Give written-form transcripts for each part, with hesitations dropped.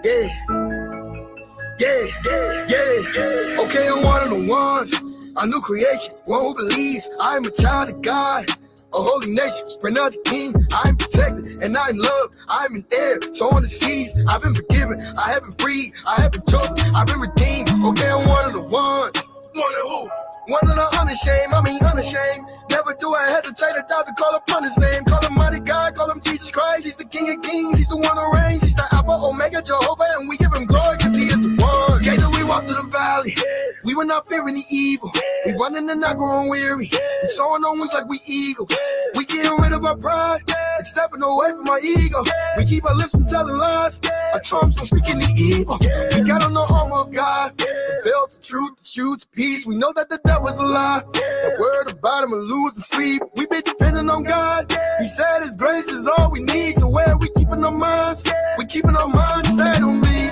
yeah. Okay, I'm one of the ones, a new creation, one who believes I am a child of God. A holy nation, friend of the king. I'm protected and I'm loved. I'm an heir, so on the seas. I've been forgiven, I have been freed, I have been chosen, I've been redeemed. Okay, I'm one of the ones. One of who? One of the unashamed, I mean unashamed. Never do I hesitate or doubt to call upon his name. Call him mighty God, call him Jesus Christ. He's the King of kings, he's the one who reigns. He's the Alpha, Omega, Jehovah, and we give him glory because he is the one. Yeah, though we walk through the valley, we will not fear any evil. We running and not growing weary, and soaring on wings like we eagles. We getting rid of our pride and stepping away from our ego. We keep our lips from telling lies, our tongues from speaking the evil. We got on the armor of God, the belt, the truth, the shoes, the peace. We know that the devil's a lie. The word about him will lose and sleep. We been depending on God. He said his grace is all we need. So where we keeping our minds? We keeping our minds stayed on me.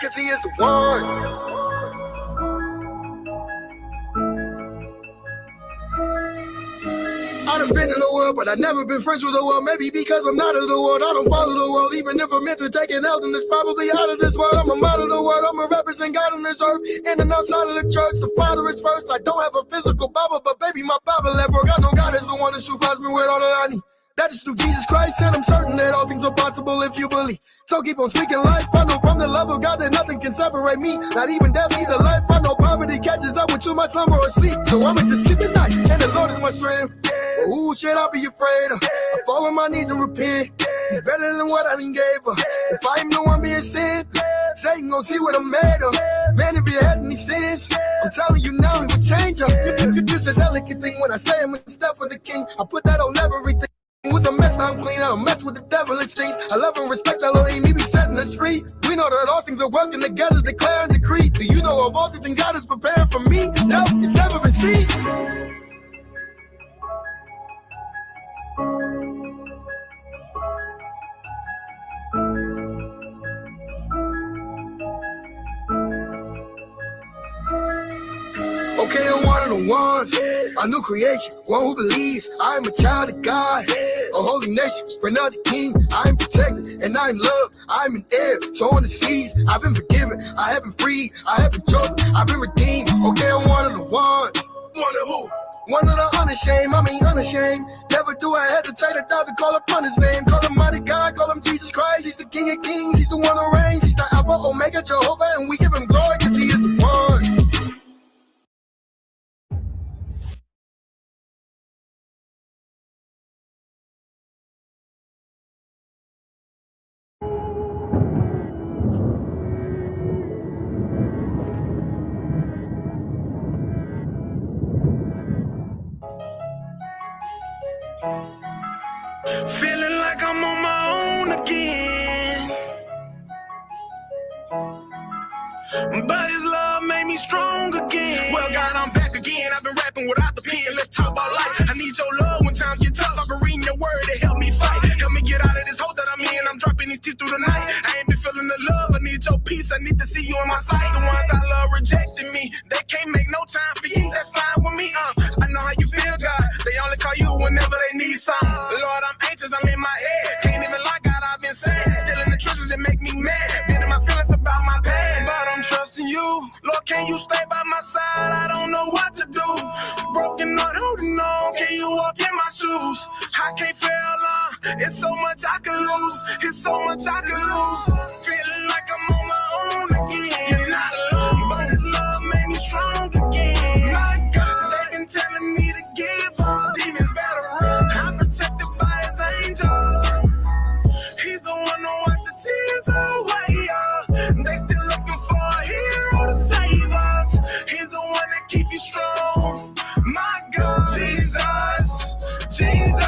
Cause he is the one. I done been in the world, but I never been friends with the world. Maybe because I'm not of the world, I don't follow the world. Even if I'm meant to take an L, then it's probably out of this world. I'm a model of the world, I'm a represent God on this earth. In and outside of the church, the Father is first. I don't have a physical Bible, but baby, my Bible at work. I know God is the one that supplies me with all that I need. That is through Jesus Christ, and I'm certain that all things are possible if you believe. So keep on speaking life. I know from the love of God that nothing can separate me. Not even death, either life. I know poverty catches up with too much slumber or sleep. So I'ma just sleep at night, and the Lord is my strength. But who should I be afraid of? I fall on my knees and repent. He's better than what I done gave her. If I am the one being sent, Satan gon' see what I'm made of. Man, if you had any sins, I'm telling you now, he will change them. It's a delicate thing when I say I'm in step with the king. I put that on everything. With a mess, I'm clean. I don't mess with the devilish things. I love and respect Elohim. He be setting us free. We know that all things are working together, declare and decree. Do you know of all things God is preparing for me? No, it's never been seen. Okay, I'm one of the ones, a new creation, one who believes I am a child of God. A holy nation, friend of the king. I am protected and I am loved. I am an heir, so on the seas. I've been forgiven, I have been freed, I have been chosen, I've been redeemed. Okay, I'm one of the ones. One of who? One of the unashamed, I mean unashamed. Never do I hesitate or doubt to call upon his name. Call him mighty God, call him Jesus Christ. He's the King of kings, he's the one who reigns. He's the Alpha, Omega, Jehovah, and we give him glory because he is the one. Feeling like I'm on my own again, but his love made me strong again. Well, God, I'm back again. I've been rapping without the pen. Let's talk about life. I need your love when times get tough. I've been reading your word to help me fight. Help me get out of this hole that I'm in. I'm dropping these teeth through the night. I ain't been feeling the love. I need your peace. I need to see you in my sight. The ones I love rejecting me. They can't make no time for you. That's fine with me. I know how you feel, God. They only call you whenever they need something. Lord, I'm anxious. I'm in my head. Can't even lie, God, I've been sad. Still in the trenches, it make me mad. Been in my feelings about my past, but I'm trusting you. Lord, can you stay by my side? I don't know what to do. Broken heart, holding on. Can you walk in my shoes? I can't fail. It's so much I can lose. It's so much I can lose. Feeling like I'm on my own again. Not alone, but his love made me strong again. My God, they've been telling me to give up. Demons better run. I'm protected by his angels. He's the one who wiped the tears away. They still looking for a hero to save us. He's the one that keep you strong. My God, Jesus, Jesus.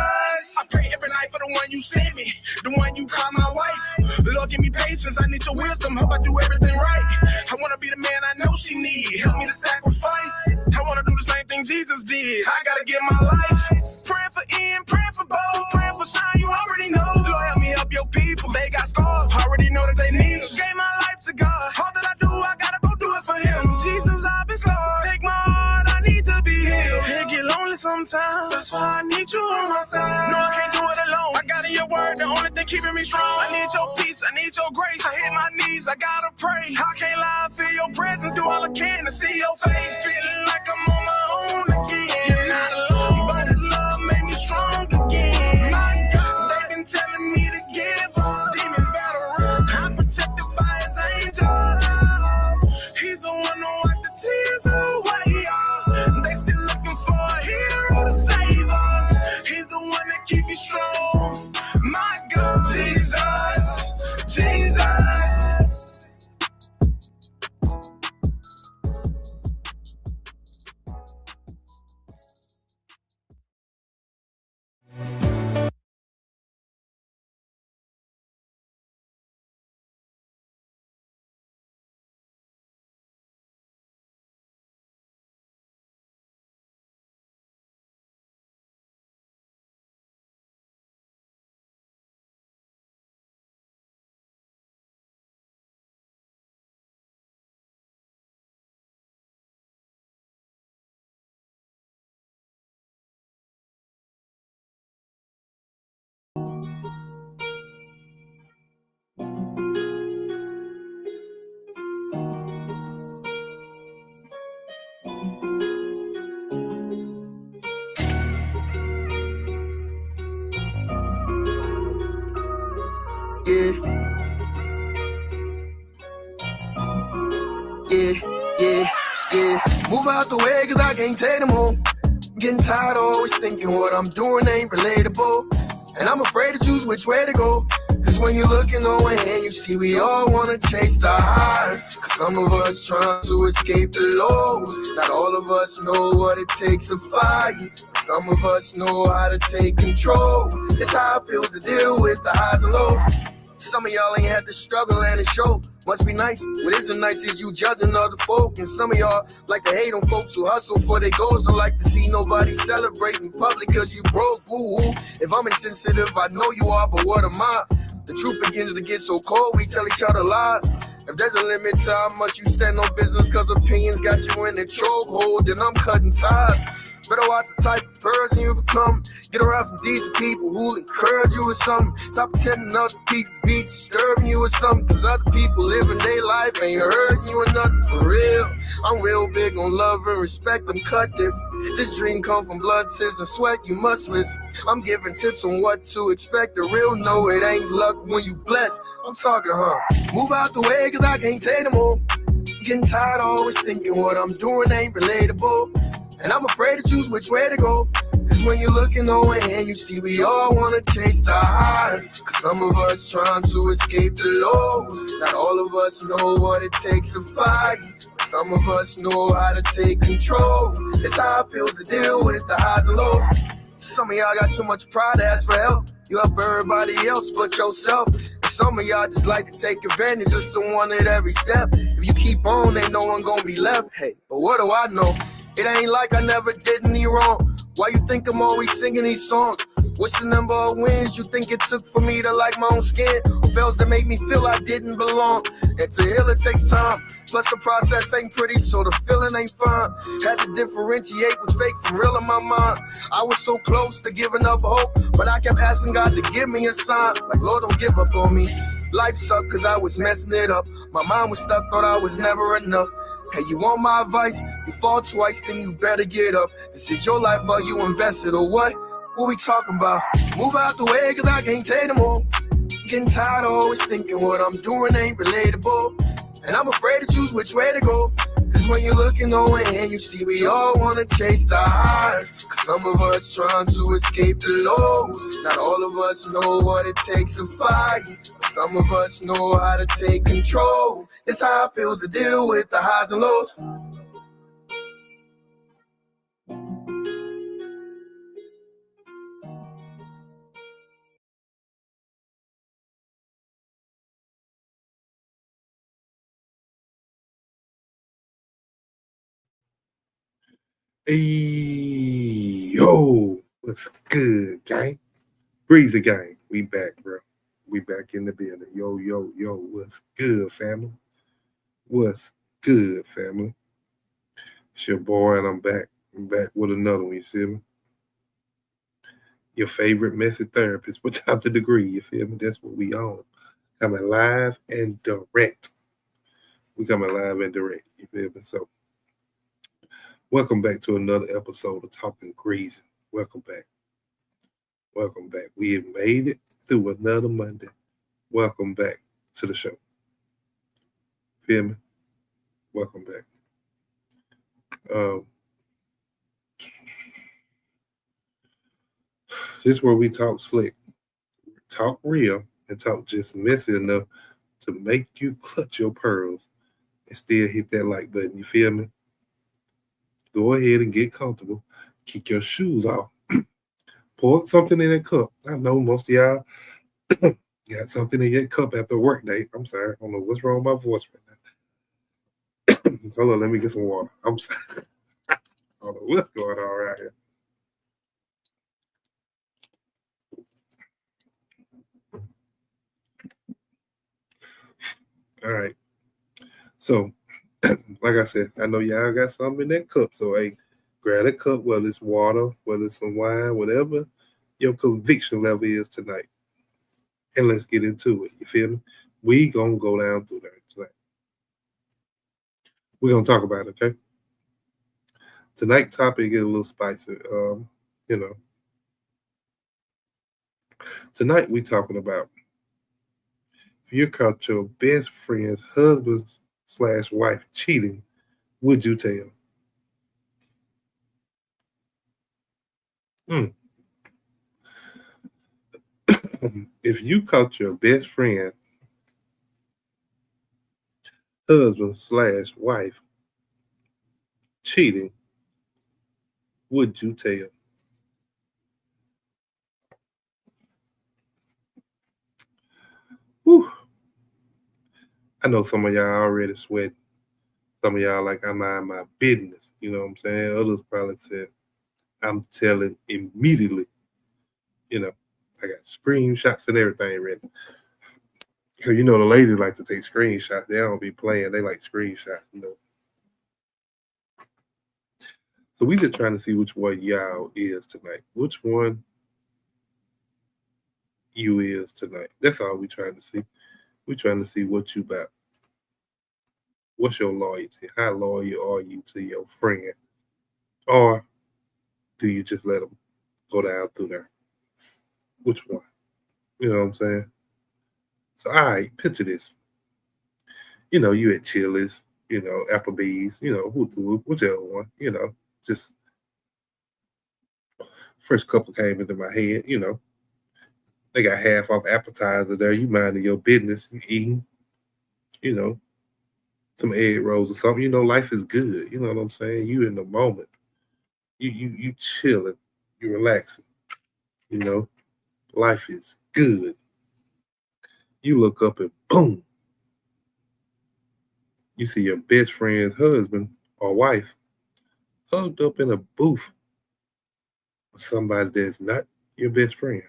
I pray every night for the one you sent me, the one you call my wife. Lord, give me patience. I need your wisdom. Hope I do everything right. I wanna be the man I know she need. Help me to sacrifice. I wanna do the same thing Jesus did. I gotta give my life. Praying for Ian, praying for Bo, praying for Sean. You already know. Lord, help me help your people. They got scars. Already know that they need us. Gave my life to God. All that I do, I gotta go do it for him. Jesus, I've been scarred. Take my heart, I need to be healed. It get lonely sometimes. That's why I need you on my side. No, I can't do it alone. I got in your word, the only thing keeping me strong. I need your peace, I need your grace. I hit my knees, I gotta pray. I can't lie, I feel your presence, do all I can to see your face. Feeling like I'm on my own again. You're not alone, but His love made me strong again. My God, they've been telling me to give up. Demons better run. I'm protected by His angels. He's the one who wiped the tears away. They still looking for a hero to save us. He's the one that keep you strong. My God, Jesus, Jesus. Yeah, yeah, yeah, yeah. Move out the way, cause I can't take them home. Getting tired of always thinking what I'm doing ain't relatable. And I'm afraid to choose which way to go. Cause when you're looking away and you see we all wanna chase the highs. Cause some of us trying to escape the lows. Not all of us know what it takes to fight. Some of us know how to take control. It's how it feels to deal with the highs and lows. Some of y'all ain't had to struggle and it show. Must be nice. What isn't nice is you judging other folk. And some of y'all like to hate on folks who hustle for their goals. Don't like to see nobody celebrating public cause you broke. Woo-woo. If I'm insensitive, I know you are, but what am I? The truth begins to get so cold, we tell each other lies. If there's a limit to how much you stand on business cause opinions got you in a chokehold, then I'm cutting ties. Better watch the type of person you become. Get around some decent people who'll encourage you with something. Stop pretending other people be disturbing you with something. Cause other people living their life ain't hurting you or nothing for real. I'm real big on love and respect, I'm cut different. This dream come from blood, tears, and sweat, you must listen. I'm giving tips on what to expect. The real know it ain't luck when you blessed. I'm talking, move out the way cause I can't take them home. Getting tired of always thinking what I'm doing ain't relatable. And I'm afraid to choose which way to go. Cause when you're looking away and you see we all wanna chase the highs. Cause some of us trying to escape the lows. Not all of us know what it takes to fight. But some of us know how to take control. It's how it feels to deal with the highs and lows. Some of y'all got too much pride to ask for help. You help everybody else but yourself. And some of y'all just like to take advantage of someone at every step. If you keep on, ain't no one gonna be left. Hey, but what do I know? It ain't like I never did any wrong. Why you think I'm always singing these songs? What's the number of wins you think it took for me to like my own skin? Or fails that make me feel I didn't belong? And to heal it takes time. Plus the process ain't pretty, so the feeling ain't fine. Had to differentiate what's fake from real in my mind. I was so close to giving up hope, but I kept asking God to give me a sign. Like, Lord, don't give up on me. Life sucked cause I was messing it up. My mind was stuck, thought I was never enough. Hey, you want my advice? You fall twice, then you better get up. This is your life, are you invested or what? What we talking about? Move out the way, cause I can't take them home. Getting tired of always thinking what I'm doing ain't relatable. And I'm afraid to choose which way to go. Cause when you're looking away and you see we all wanna chase the highs. Cause some of us trying to escape the lows. Not all of us know what it takes to fight. But some of us know how to take control. It's how it feels to deal with the highs and lows. Hey, yo, what's good, gang? Breezy gang, we back, bro. We back in the building. Yo, yo, yo, what's good, family? What's good, family? It's your boy, and I'm back. I'm back with another one, you see me? your favorite message therapist without the degree. You feel me? That's what we on. Coming live and direct. We coming live and direct. You feel me? So, welcome back to another episode of Talking Greasy. Welcome back. Welcome back. We have made it through another Monday. Welcome back to the show. Feel me? Welcome back. This is where we talk slick, talk real, and talk just messy enough to make you clutch your pearls and still hit that like button. You feel me? Go ahead and get comfortable. Kick your shoes off. Pour something in that cup. I know most of y'all got something in your cup after a work day. I'm sorry. I don't know what's wrong with my voice right now. Hold on, let me get some water. I'm sorry. I don't know what's going on right here. All right. So, like I said, I know y'all got something in that cup. So, hey, grab a cup, whether it's water, whether it's some wine, whatever your conviction level is tonight. And let's get into it. You feel me? We gonna go down through that tonight. We're gonna talk about it, okay? Tonight's topic is a little spicy. You know. Tonight we talking about if you caught your best friend's husband/wife cheating, would you tell? If you caught your best friend husband/wife cheating, would you tell? Whew. I know some of y'all already sweating. Some of y'all like I mind my business. You know what I'm saying? Others probably said I'm telling immediately. You know, I got screenshots and everything ready. Cause you know the ladies like to take screenshots. They don't be playing. They like screenshots. You know. So we just trying to see which one y'all is tonight. Which one you is tonight. That's all we trying to see. We trying to see what you about. What's your loyalty? How loyal are you to your friend? Or do you just let them go down through there? Which one? You know what I'm saying? So, all right, picture this. You know, you at Chili's, you know, Applebee's, you know, whichever one, you know, just first couple came into my head, you know. They got half off appetizer there. You minding your business, you eating, you know, some egg rolls or something. You know, life is good. You know what I'm saying? You in the moment. You chilling, you relaxing. You know, life is good. You look up and boom, you see your best friend's husband or wife hugged up in a booth with somebody that's not your best friend.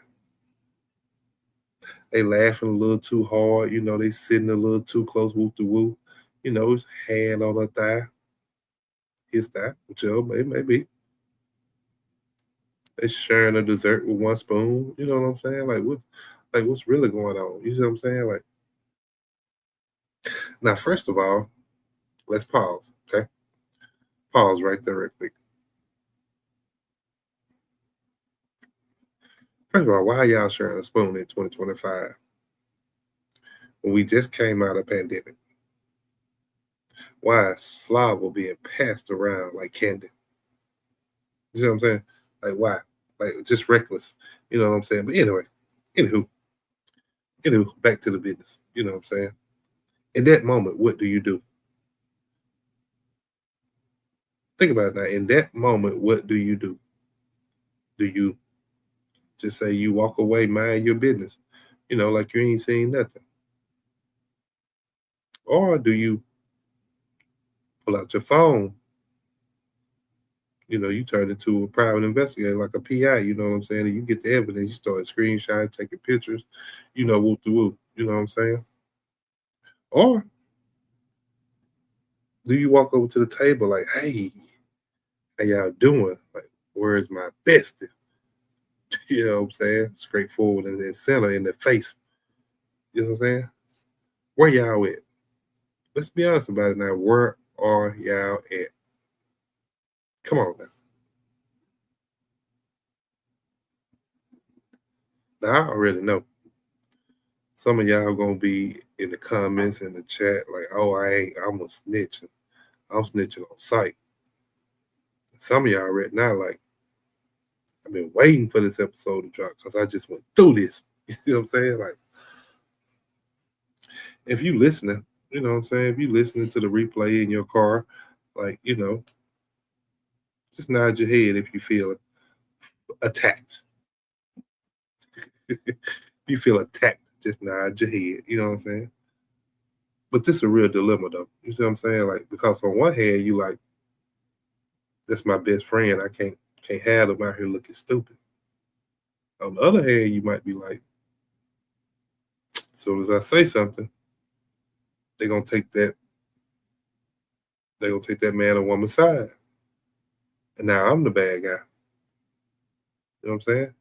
They laughing a little too hard, you know, they sitting a little too close, whoop to whoop. You know, his hand on her thigh, his thigh, whichever it may be. They sharing a dessert with one spoon. You know what I'm saying? What's really going on? You see what I'm saying? Like, now, first of all, let's pause. Okay, pause right there, real quick. First of all, why y'all sharing a spoon in 2025 when we just came out of pandemic? Why is slobber being passed around like candy? You see what I'm saying? Like, why? Like, just reckless. You know what I'm saying? But anyway, anywho, back to the business. You know what I'm saying? In that moment, what do you do? Think about it now. In that moment, what do you do? Do you just say you walk away, mind your business? You know, like you ain't seen nothing. Or do you pull out your phone? You know, you turn into a private investigator, like a PI, you know what I'm saying? And you get the evidence, you start screenshotting, taking pictures, you know, whoop the whoop, you know what I'm saying? Or do you walk over to the table like, hey, how y'all doing? Like, where's my bestie? You know what I'm saying? Straightforward and center in the face. You know what I'm saying? Where y'all at? Let's be honest about it now. Where are y'all at? Come on now. Now I already know. Some of y'all gonna be in the comments in the chat like, oh, I'm a snitch. I'm snitching on sight. Some of y'all right now like, I've been waiting for this episode to drop because I just went through this. You know what I'm saying? Like, if you listening, you know what I'm saying? If you listening to the replay in your car, like, just nod your head if you feel attacked. If you feel attacked, just nod your head. You know what I'm saying? But this is a real dilemma though. You see what I'm saying? Like, because on one hand, you like, that's my best friend. I can't have them out here looking stupid. On the other hand, you might be like, as soon as I say something, they're gonna take that man or woman side. And now I'm the bad guy. You know what I'm saying?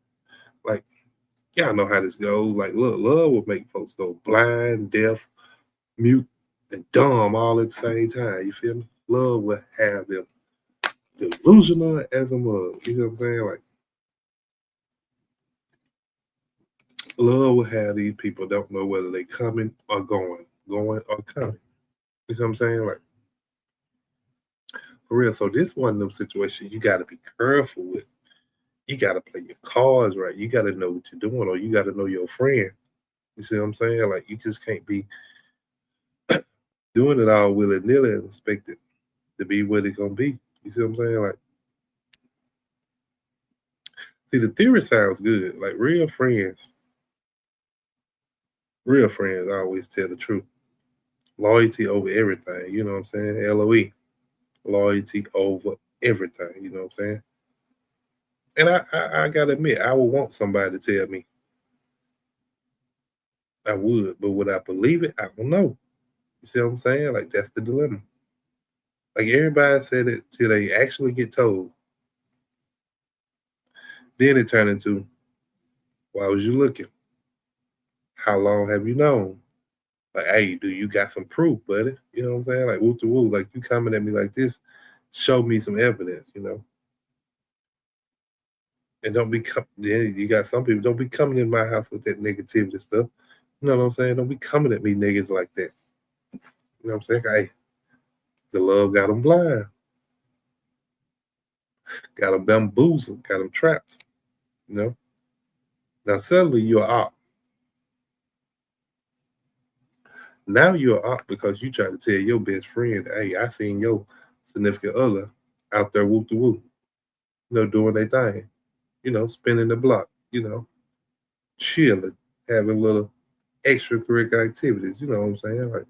Like, y'all know how this goes. Like, look, love will make folks go blind, deaf, mute, and dumb all at the same time. You feel me? Love will have them delusional as a mug. You know what I'm saying? Like, love will have these people don't know whether they coming or going or coming. You know what I'm saying? Like, for real. So this one of them situations you got to be careful with. You got to play your cards right. You got to know what you're doing, or you got to know your friend. You see what I'm saying? Like, you just can't be doing it all willy-nilly and expect it to be what it's going to be. You see what I'm saying? Like, see, the theory sounds good. Like, real friends always tell the truth. Loyalty over everything. You know what I'm saying? LOE. Loyalty over everything. You know what I'm saying? And I got to admit, I would want somebody to tell me. I would. But would I believe it? I don't know. You see what I'm saying? Like, that's the dilemma. Like, everybody said it till they actually get told. Then it turned into, why was you looking? How long have you known? Like, hey, do you got some proof, buddy? You know what I'm saying? Like, woo to woo. Like, you coming at me like this, show me some evidence, And don't be you got some people, don't be coming in my house with that negativity stuff. You know what I'm saying? Don't be coming at me negative like that. You know what I'm saying? Hey, the love got them blind. Got them bamboozled. Got them trapped. Now suddenly you're out. Now you're out because you try to tell your best friend, hey, I seen your significant other out there whoop de whoop, doing their thing, spinning the block, chilling, having little extracurricular activities, you know what I'm saying? Like,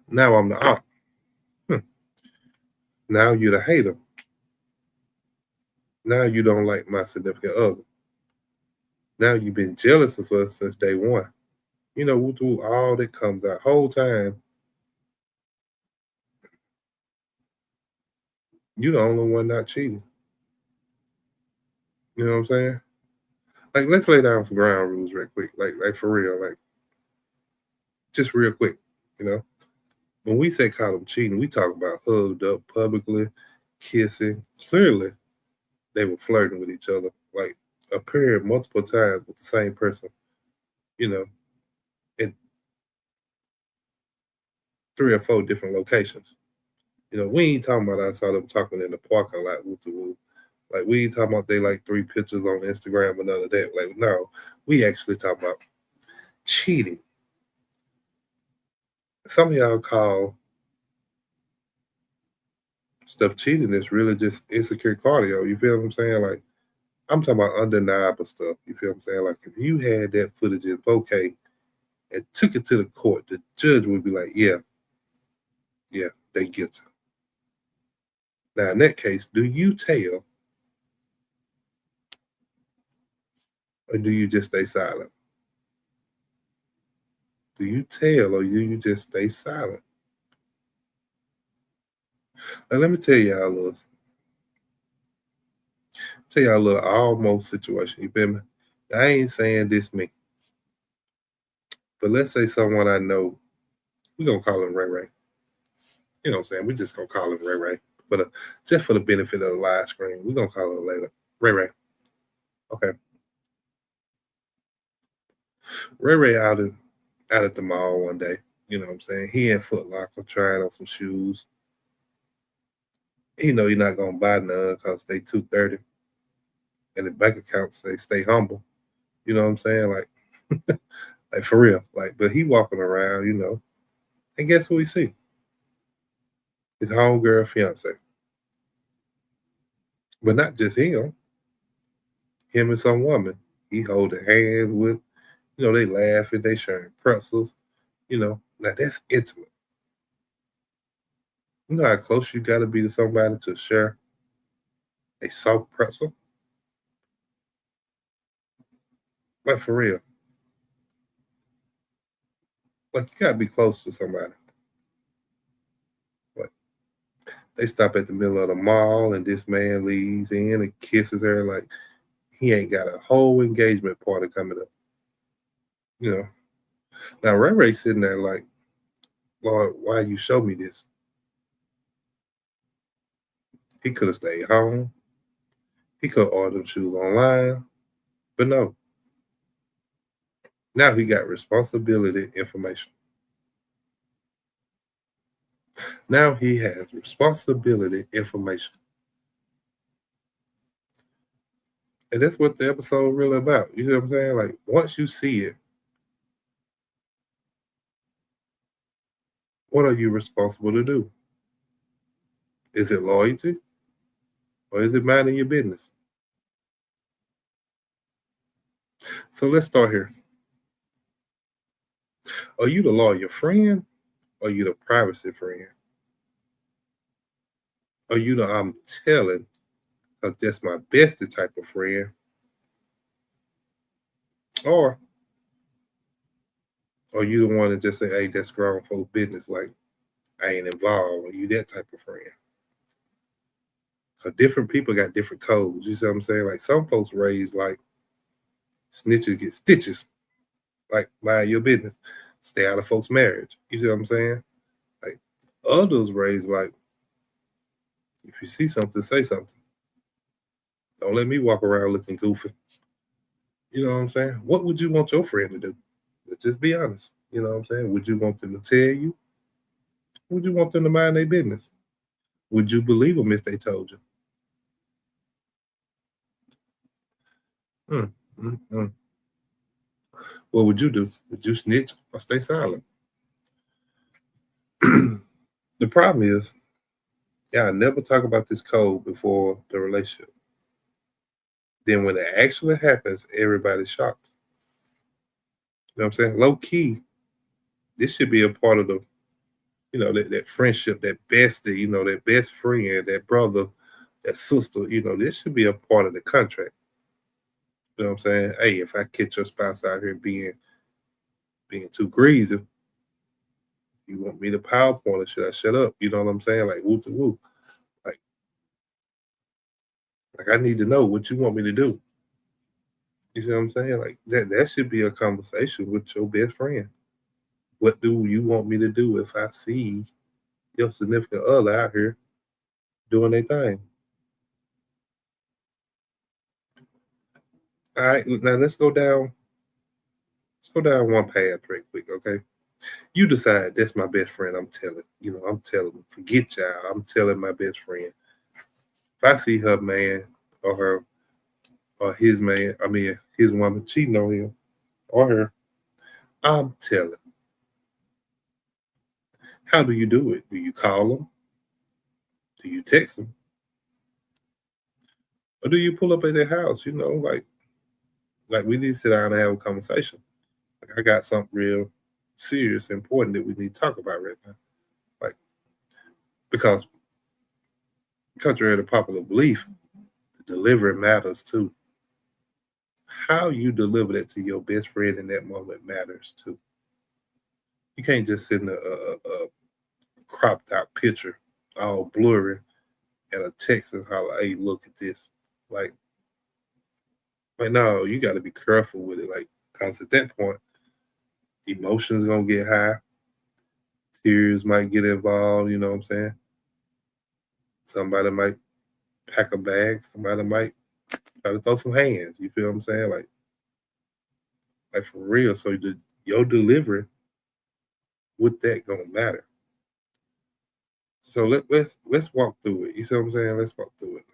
now I'm the op. Now you're the hater. Now you don't like my significant other. Now you've been jealous of us since day one. Whoop de whoop, all that comes out whole time. You the only one not cheating. You know what I'm saying? Like, let's lay down some ground rules real quick. Like for real. Like, just real quick, When we say caught them cheating, we talk about hugged up publicly, kissing. Clearly, they were flirting with each other, like appearing multiple times with the same person, in 3 or 4 different locations. We ain't talking about I saw them talking in the parking lot with the woo. Like, we ain't talking about they like 3 pictures on Instagram and none of that. Like, no, we actually talk about cheating. Some of y'all call stuff cheating is really just insecure cardio. You feel what I'm saying? Like, I'm talking about undeniable stuff. You feel what I'm saying? Like, if you had that footage in 4K and took it to the court, the judge would be like, yeah, they guilty. Now, in that case, do you tell or do you just stay silent? Do you tell or do you just stay silent? Now, let me tell y'all, Tell y'all a little almost situation. You feel me? I ain't saying this me, but let's say someone I know. We gonna call him Ray Ray. You know what I'm saying? We just gonna call him Ray Ray. But just for the benefit of the live screen, we gonna call him later Ray Ray. Okay. Ray Ray out at the mall one day. You know what I'm saying? He in Foot Locker trying on some shoes. He know you're not gonna buy none because they $230, and the bank accounts say stay humble. You know what I'm saying? Like, like for real. Like, but he walking around, and guess who he see? His homegirl fiance. But not just him and some woman. He holding hands with, they laughing, they sharing pretzels. Now that's intimate. You know how close you got to be to somebody to share a soft pretzel? Like for real. Like you got to be close to somebody. Like they stop at the middle of the mall and this man leaves in and kisses her like he ain't got a whole engagement party coming up. Now Ray Ray sitting there like, Lord, why you show me this? He could have stayed home. He could have ordered shoes online. But no. Now he got responsibility information. Now he has responsibility information. And that's what the episode really about. You know what I'm saying? Like once you see it, what are you responsible to do? Is it loyalty? Or is it minding your business? So let's start here. Are you the loyal friend? Or are you the privacy friend? Are you the I'm telling because that's my bestie type of friend? Or are you the one that just say, hey, that's grown folks' business, like I ain't involved? Are you that type of friend? Because different people got different codes. You see what I'm saying? Like some folks raised like snitches get stitches. Like mind your business. Stay out of folks' marriage. You see what I'm saying? Like others raised like if you see something, say something. Don't let me walk around looking goofy. You know what I'm saying? What would you want your friend to do? Let's just be honest. You know what I'm saying? Would you want them to tell you? Would you want them to mind their business? Would you believe them if they told you? What would you do? Would you snitch or stay silent? The problem is, I never talk about this code before the relationship. Then when it actually happens, everybody's shocked. You know what I'm saying? Low key, this should be a part of the, that friendship, that bestie, that best friend, that brother, that sister, this should be a part of the contract. You know what I'm saying? Hey, if I catch your spouse out here being too greasy, you want me to PowerPoint or should I shut up? You know what I'm saying? Like whoop to whoop. Like I need to know what you want me to do. You see what I'm saying? Like that should be a conversation with your best friend. What do you want me to do if I see your significant other out here doing their thing? All right, now let's go down one path real quick, okay? You decide that's my best friend. I'm telling, forget y'all. I'm telling my best friend. If I see her man or his man, his woman cheating on him or her, I'm telling. How do you do it? Do you call them? Do you text them? Or do you pull up at their house? Like we need to sit down and have a conversation. Like I got something real serious, important that we need to talk about right now. Like because contrary to popular belief, the delivery matters too. How you deliver that to your best friend in that moment matters too. You can't just send a cropped out picture, all blurry, and a text and holler, hey, look at this. Like, Like, no, you got to be careful with it. Like, because at that point, emotions gonna get high, tears might get involved. You know what I'm saying? Somebody might pack a bag. Somebody might try to throw some hands. You feel what I'm saying? Like for real. So your delivery with that gonna matter. So let's walk through it. You see what I'm saying? Let's walk through it.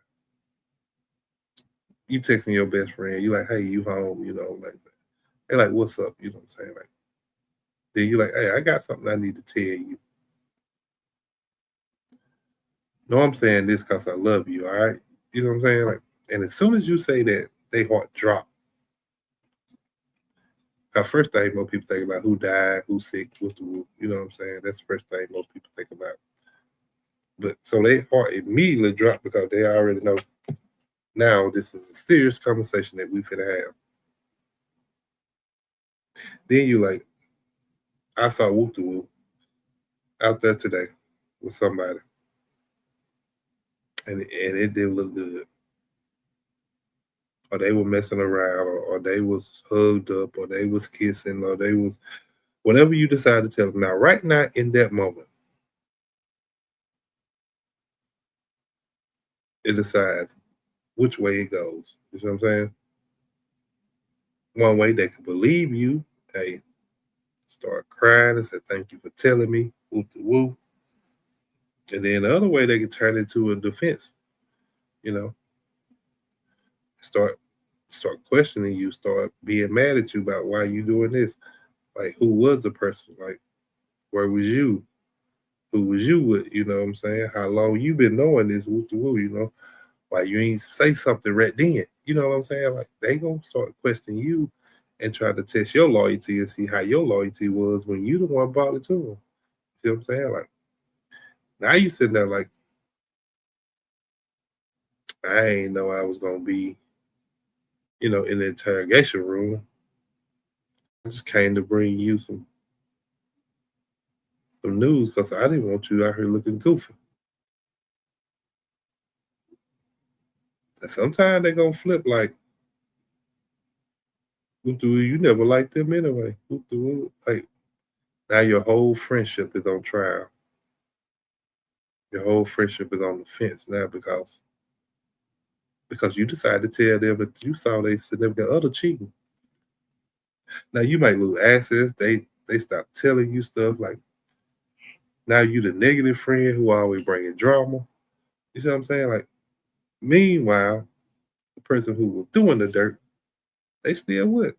You texting your best friend. You like, hey, you home? You know, like they like, what's up? You know what I'm saying? Like then you like, hey, I got something I need to tell you. No, I'm saying this because I love you. All right, you know what I'm saying? Like, and as soon as you say that, they heart drop. Cause first thing most people think about who died, who's sick, what's the whoop. You know what I'm saying? That's the first thing most people think about. But so they heart immediately drop because they already know now this is a serious conversation that we finna have. Then you like, I saw whoop the whoop out there today with somebody, and it didn't look good. Or they were messing around, or they was hugged up, or they was kissing, or they was whatever you decide to tell them. Now, right now in that moment, it decides which way it goes. You see what I'm saying? One way they could believe you, hey, start crying and say, thank you for telling me, whoop the whoop. And then the other way they could turn into a defense, you know, start questioning you, start being mad at you about why you doing this. Like who was the person? Like, where was you? Who was you with? You know what I'm saying? How long you been knowing this whoop the whoop, you know? Why you ain't say something right then? You know what I'm saying? Like they gonna start questioning you and try to test your loyalty and see how your loyalty was when you the one brought it to them. See what I'm saying? Like now you sitting there like, I ain't know I was gonna be, you know, in the interrogation room. I just came to bring you some news because I didn't want you out here looking goofy. And sometimes they gonna flip like, you never liked them anyway. Like now your whole friendship is on trial. Your whole friendship is on the fence now because you decided to tell them that you saw their significant other cheating. Now you might lose access. They stop telling you stuff like now you the negative friend who always bringing drama. You see what I'm saying? Like meanwhile, the person who was doing the dirt, they still with.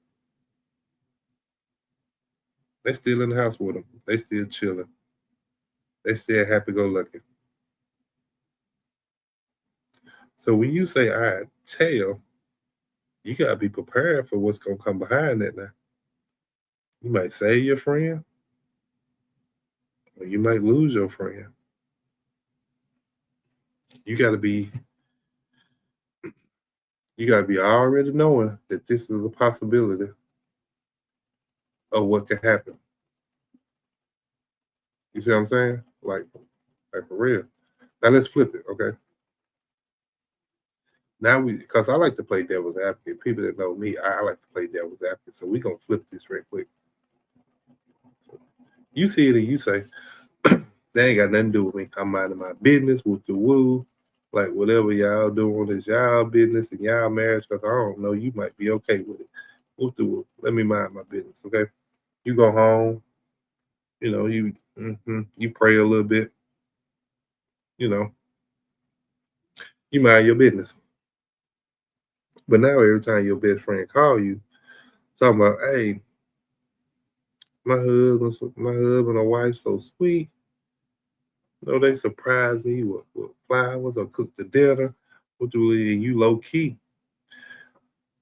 They still in the house with them. They still chilling. They still happy go lucky. So when you say I tell, you gotta be prepared for what's gonna come behind that now. You might save your friend, or you might lose your friend. You gotta be already knowing that this is a possibility of what could happen. You see what I'm saying? Like for real. Now let's flip it, okay? Now because I like to play devil's advocate. People that know me, I like to play devil's advocate. So we're gonna flip this real quick. You see it and you say, they ain't got nothing to do with me. I'm minding my business with the woo. Like whatever y'all doing is y'all business and y'all marriage, because I don't know, you might be okay with it. Whoop the woo. Let me mind my business, okay? You go home, you know, you pray a little bit, you know, you mind your business. But now every time your best friend call you, talking about, hey, my husband or wife so sweet. You know, they surprised me with flowers or cooked the dinner. What do we? You low key.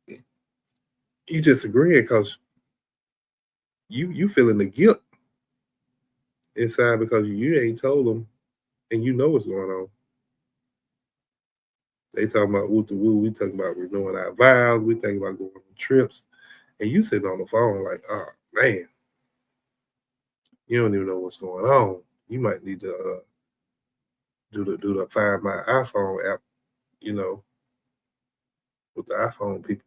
You just agreeing because you feeling the guilt inside because you ain't told them and you know what's going on. They talking about woo to woo. We talking about renewing our vows. We think about going on trips, and you sitting on the phone like, oh man, you don't even know what's going on. You might need to do the Find My iPhone app, you know, with the iPhone people.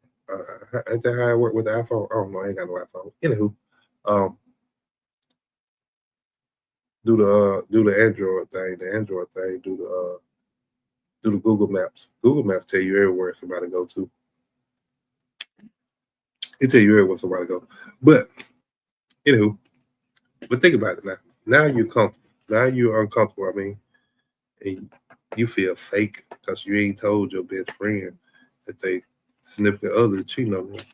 Ain't that how it work with the iPhone? I don't know. I ain't got no iPhone. Anywho, um, do the Android thing. The Android thing do the Google Maps. Google Maps tell you everywhere somebody go to. It tell you everywhere somebody go. But anywho, but think about it now. Now you're comfortable. Now you're uncomfortable. I mean, and you feel fake because you ain't told your best friend that they significant other cheating on them.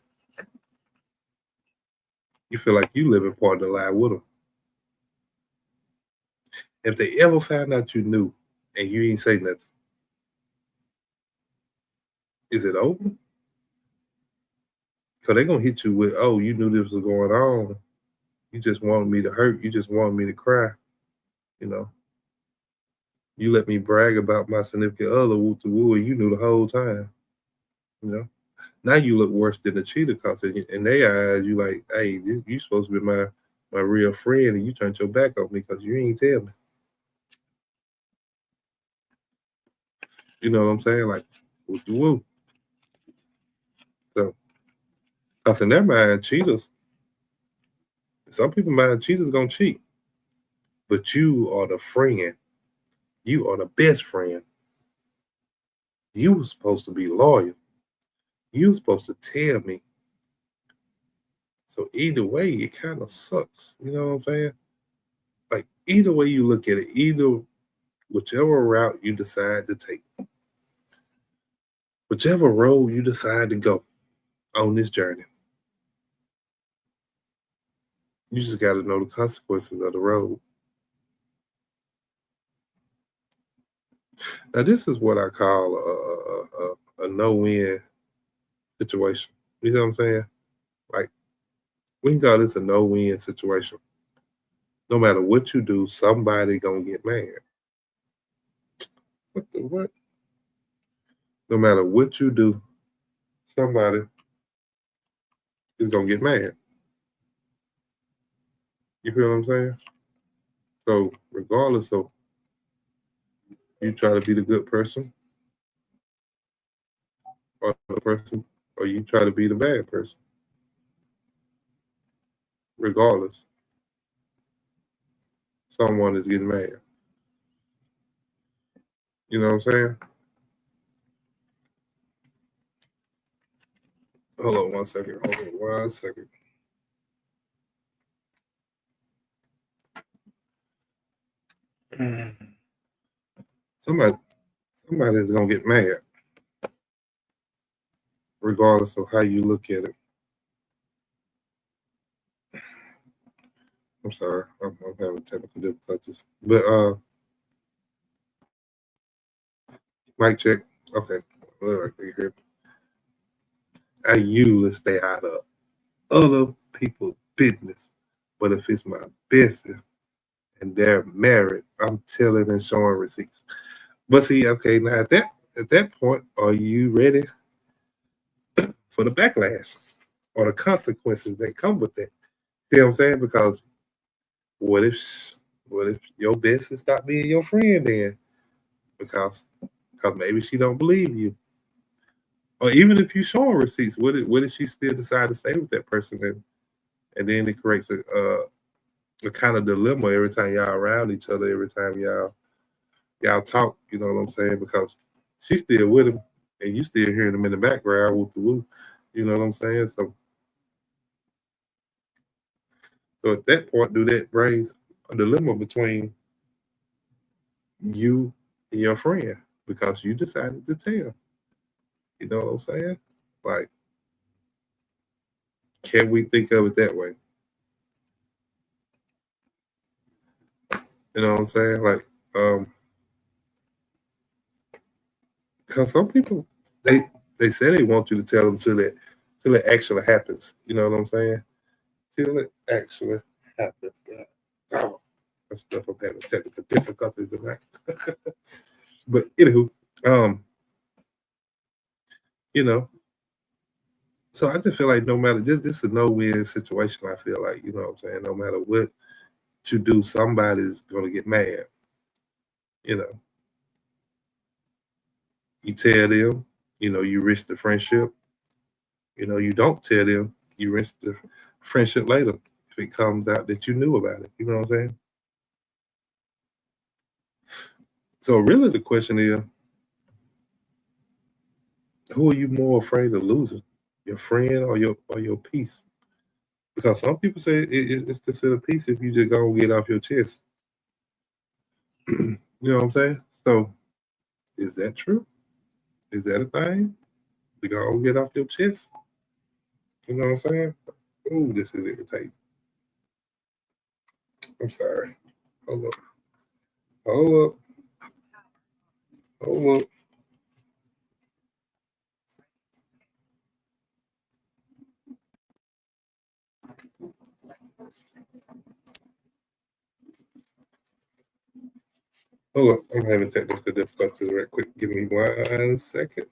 You feel like you living part of the lie with them. If they ever found out you knew and you ain't say nothing, is it over? Because they're gonna hit you with, oh, you knew this was going on. You just wanted me to hurt. You just wanted me to cry. You know, you let me brag about my significant other, woo to woo, and you knew the whole time. You know, now you look worse than the cheater because in their eyes, you like, hey, you supposed to be my real friend, and you turned your back on me because you ain't tell me. You know what I'm saying? Like, woo to woo. So, because in their mind, cheaters, some people mind cheaters gonna cheat, but you are the friend. You are the best friend. You were supposed to be loyal. You were supposed to tell me. So either way, it kind of sucks. You know what I'm saying? Like either way you look at it, either whichever route you decide to take, whichever road you decide to go on this journey, you just got to know the consequences of the road. Now, this is what I call a no-win situation. You know what I'm saying? Like we can call this a no-win situation. No matter what you do, somebody gonna get mad. What the what? No matter what you do, somebody is gonna get mad. You feel what I'm saying? So regardless of you try to be the good person or the person, or you try to be the bad person, regardless, someone is getting mad. You know what I'm saying? Hold on 1 second. Hold on 1 second. Somebody, somebody is gonna get mad, regardless of how you look at it. I'm sorry, I'm having technical difficulties. But mic check. Okay, look, you hear. I usually stay out of other people's business, but if it's my business and they're married, I'm telling and showing receipts. But see, okay, now at that point, are you ready for the backlash or the consequences that come with that? You know what I'm saying? Because what if your business stop being your friend then? Because maybe she don't believe you. Or even if you show her receipts, what if she still decide to stay with that person and then it creates a kind of dilemma every time y'all around each other, every time y'all talk, you know what I'm saying? Because she's still with him and you still hearing him in the background with the woo. You know what I'm saying? So at that point, do that bring a dilemma between you and your friend because you decided to tell. You know what I'm saying? Like, can we think of it that way? You know what I'm saying? Like, because some people they say they want you to tell them till it actually happens. You know what I'm saying? Till it actually happens. Oh, that's stuff I'm having technical difficulties tonight. But anywho, um, you know, so I just feel like no matter this is a no-win situation. I feel like, you know what I'm saying? No matter what you do, somebody's gonna get mad. You know, you tell them, you know, you risk the friendship, You don't tell them, you risk the friendship later if it comes out that you knew about it. You know what I'm saying? So really the question is, who are you more afraid of losing? Your friend or your peace? Because some people say it's considered peace if you just go and get off your chest. You know what I'm saying? So is that true? Is that a thing? To go and get off your chest? You know what I'm saying? Ooh, this is irritating. I'm sorry. Hold up. Hold up. Hold up. Hold up. I'm having technical difficulties right quick. Give me 1 second.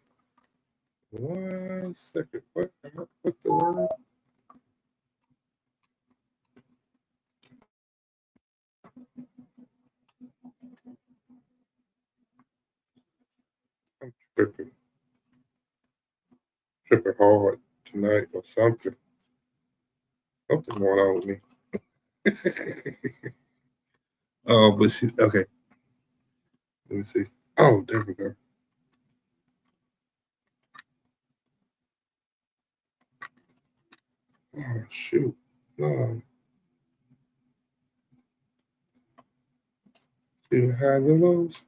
1 second. What the word? I'm tripping hard tonight or something. Something going on with me. Oh, but see, okay. Let me see. Oh, there we go. Oh, shoot. No. You hide the lows.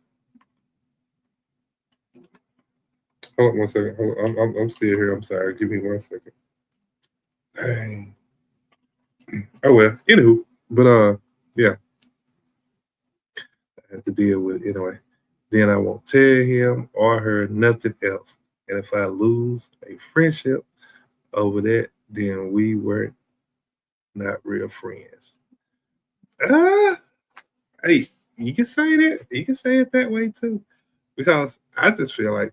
Hold on 1 second. Hold on. I'm still here. I'm sorry. Give me 1 second. Dang. Oh well. Anywho, but yeah, I have to deal with it anyway. Then I won't tell him or her nothing else. And if I lose a friendship over that, then we were not real friends. Ah, hey, you can say that. You can say it that way too. Because I just feel like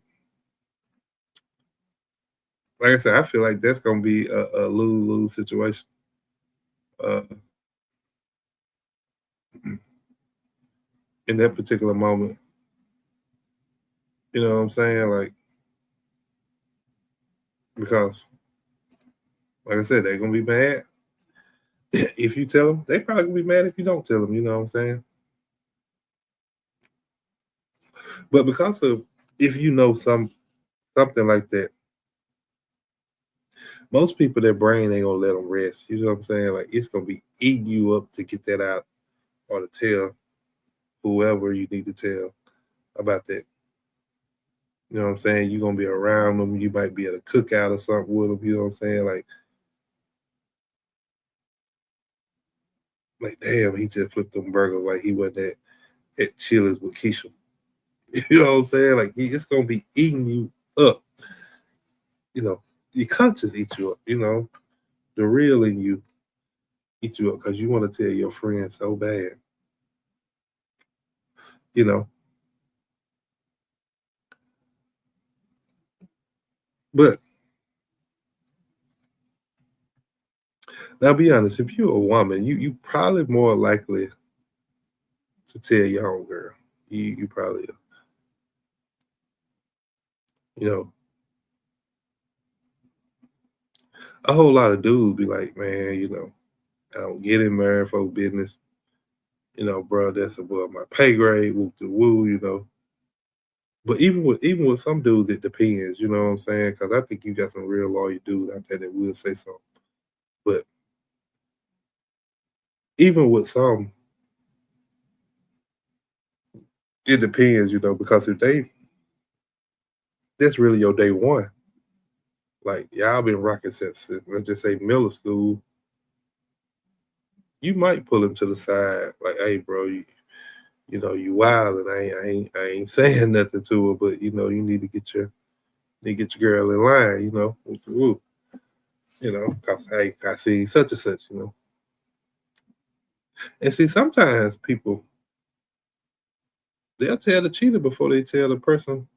I said, I feel like that's gonna be a lose-lose situation. Uh, in that particular moment. You know what I'm saying? Like, because, like I said, they're gonna be mad if you tell them. They probably gonna be mad if you don't tell them. You know what I'm saying? But because of if you know something like that, most people their brain ain't gonna let them rest. You know what I'm saying? Like it's gonna be eating you up to get that out or to tell whoever you need to tell about that. You know what I'm saying? You're gonna be around them. You might be at a cookout or something with them. You know what I'm saying? Like damn, he just flipped them burgers like he wasn't at Chili's with Keisha. You know what I'm saying? Like it's gonna be eating you up. You know, your conscience eat you up. You know, the real in you eat you up because you want to tell your friend so bad. You know, but now be honest. If you're a woman, you probably more likely to tell your homegirl. You probably you know a whole lot of dudes be like, man, I don't get in married folk business. Bro, that's above my pay grade. Whoop the woo. But even with some dudes, it depends. You know what I'm saying? Because I think you got some real loyal dudes out there that will say so. But even with some, it depends. Because if that's really your day one. Like y'all been rocking since let's just say middle school. You might pull him to the side, like, "Hey, bro, you wild, and I ain't saying nothing to her, but you need to get your girl in line, with the woo, cause hey, I see such and such. And see, sometimes people they'll tell the cheater before they tell the person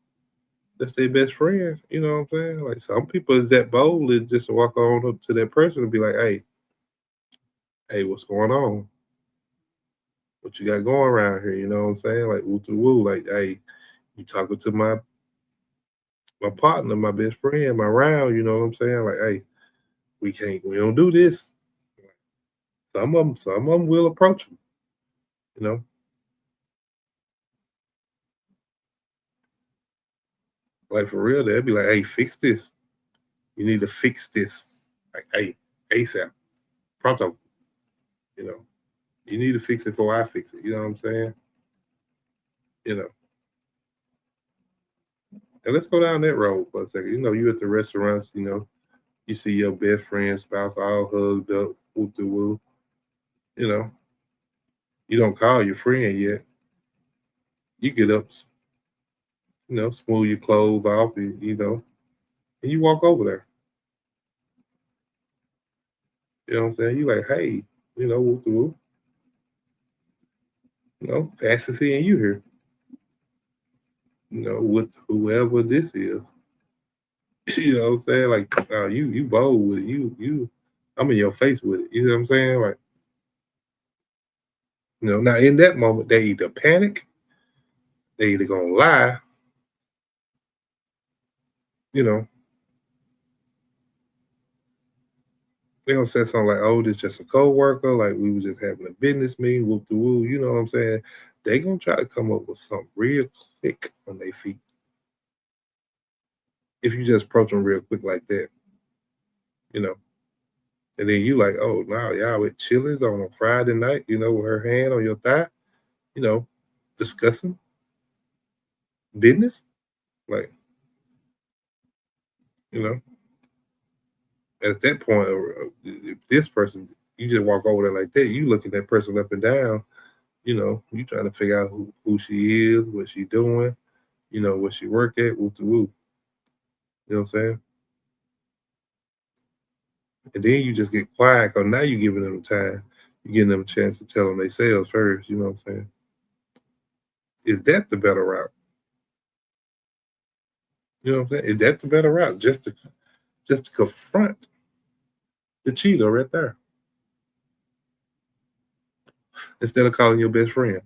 that's their best friend. You know what I'm saying? Like some people is that bold and just walk on up to that person and be like, hey, what's going on? What you got going around here? You know what I'm saying? Like woo to woo, like, hey, you talking to my my partner, my best friend, my round, you know what I'm saying? Like, hey, we don't do this. Some of them will approach them, you know. Like for real, they'll be like, hey, fix this. You need to fix this. Like, hey, ASAP. Pronto. You know, you need to fix it before I fix it. You know what I'm saying? You know. And let's go down that road for a second. You know, you at the restaurants, you know, you see your best friend, spouse all hugged up, woo the woo. You know, you don't call your friend yet. You get up, you know, smooth your clothes off, you know, and you walk over there. You know what I'm saying? You like, hey, you know, woo the woo. You know, fancy seeing you here. You know, with whoever this is. You know what I'm saying? Like, you bold with it. I'm in your face with it. You know what I'm saying? Like, you know, now in that moment, they either panic, they either gonna lie, you know, they gonna say something like, "Oh, this just a co-worker, like we were just having a business meeting, whoop the woo." You know what I'm saying? They gonna try to come up with something real quick on their feet. If you just approach them real quick like that, you know, and then you like, "Oh, now y'all with Chili's on a Friday night," you know, with her hand on your thigh, you know, discussing business, like, you know. At that point, if this person, you just walk over there like that, you looking that person up and down, you know, you trying to figure out who she is, what she doing, you know, what she work at, whoop the whoop. You know what I'm saying? And then you just get quiet because now you're giving them time. You're giving them a chance to tell them themselves first. You know what I'm saying? Is that the better route? You know what I'm saying? Is that the better route? Just to confront the cheater right there instead of calling your best friend.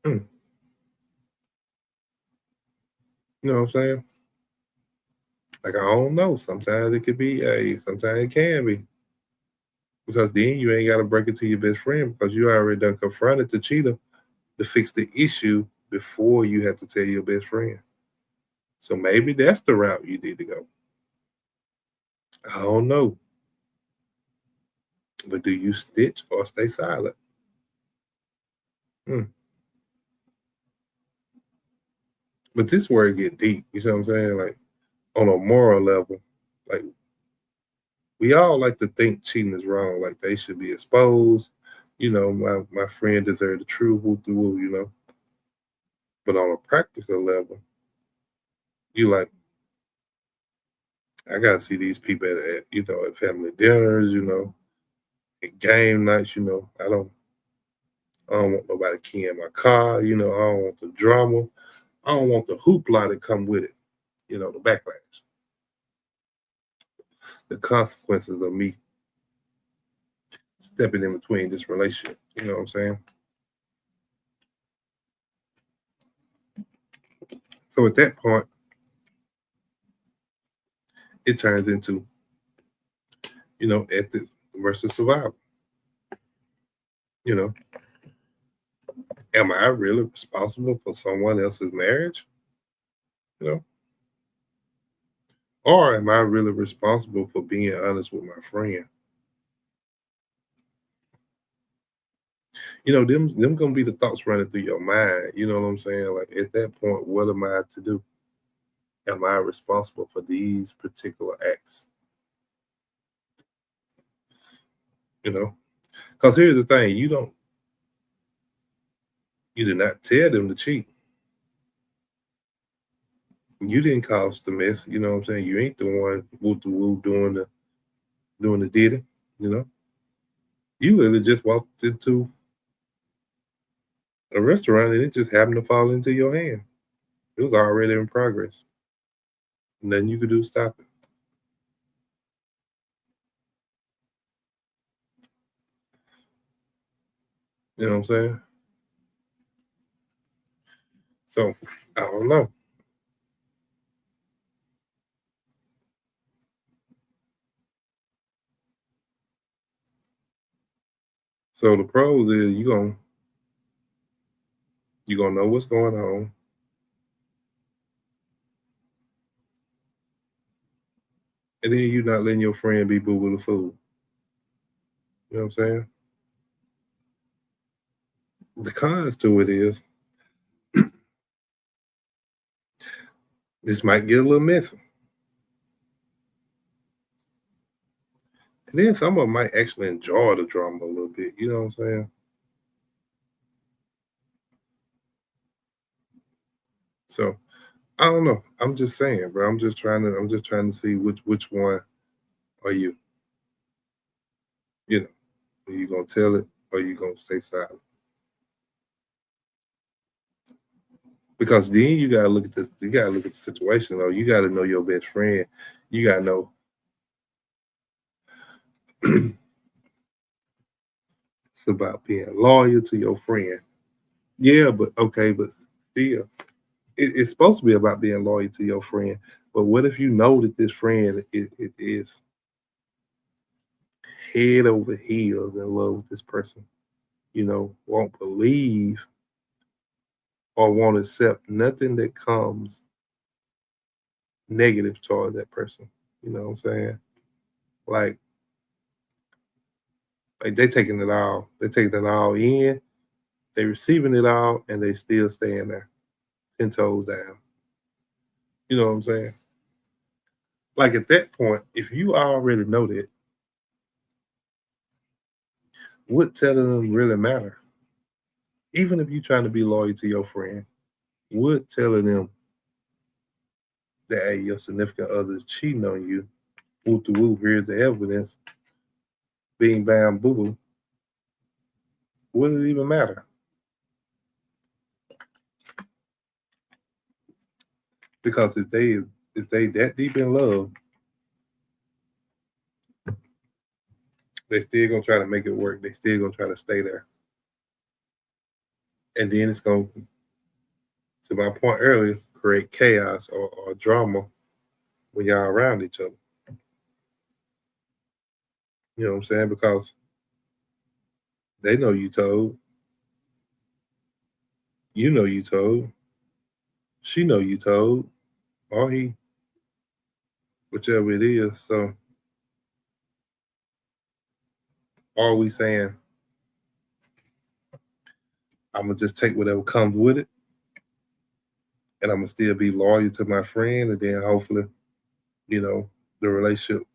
Hmm. You know what I'm saying? Like I don't know. Sometimes it could be a. Sometimes it can be because then you ain't got to break it to your best friend because you already done confronted the cheater to fix the issue before you have to tell your best friend. So maybe that's the route you need to go. I don't know. But do you stitch or stay silent? Hmm. But this word get deep. You see what I'm saying? Like on a moral level, like we all like to think cheating is wrong. Like they should be exposed. You know, my friend deserved the truth. Woo the woo. You know. But on a practical level, you like I gotta see these people at you know at family dinners. You know, at game nights. You know, I don't want nobody keying my car. You know, I don't want the drama. I don't want the hoopla that come with it. You know, the backlash, the consequences of me stepping in between this relationship. You know what I'm saying? So at that point, it turns into, you know, ethics versus survival. You know, am I really responsible for someone else's marriage? You know, or am I really responsible for being honest with my friend? You know, them gonna be the thoughts running through your mind. You know what I'm saying? Like at that point, what am I to do? Am I responsible for these particular acts? You know, because here's the thing: you did not tell them to cheat. You didn't cause the mess. You know what I'm saying? You ain't the one woo the woo doing the did. You know, you literally just walked into a restaurant and it just happened to fall into your hand. It was already in progress. Nothing you could do to stop it. You know what I'm saying? So I don't know. So the pros is you gonna know what's going on. And then you're not letting your friend be boo with a fool. You know what I'm saying? The cons to it is this might get a little messy. And then some of them might actually enjoy the drama a little bit. You know what I'm saying? So I don't know. I'm just saying, bro. I'm just trying to see which one are you. You know, are you gonna tell it or are you gonna stay silent? Because then you gotta look at this. You gotta look at the situation, though. You gotta know your best friend. You gotta know. It's about being loyal to your friend. Yeah, but okay, but still, it's supposed to be about being loyal to your friend. But what if you know that this friend it is head over heels in love with this person? You know, won't believe or won't accept nothing that comes negative toward that person. You know what I'm saying? Like, like they taking it all. They taking it all in. They receiving it all, and they still staying there, 10 toes down. You know what I'm saying? Like at that point, if you already know that, what telling them really matter? Even if you're trying to be loyal to your friend, what telling them that hey, your significant other is cheating on you? Woo to woo, here's the evidence. Bing bam boo boo. What does it even matter? Because if they that deep in love, they still gonna try to make it work. They still gonna try to stay there. And then it's gonna, to my point earlier, create chaos or drama when y'all around each other. You know what I'm saying? Because they know you told, you know you told, she know you told, or he, whichever it is. So are we saying I'm gonna just take whatever comes with it, and I'm gonna still be loyal to my friend, and then hopefully, you know, the relationship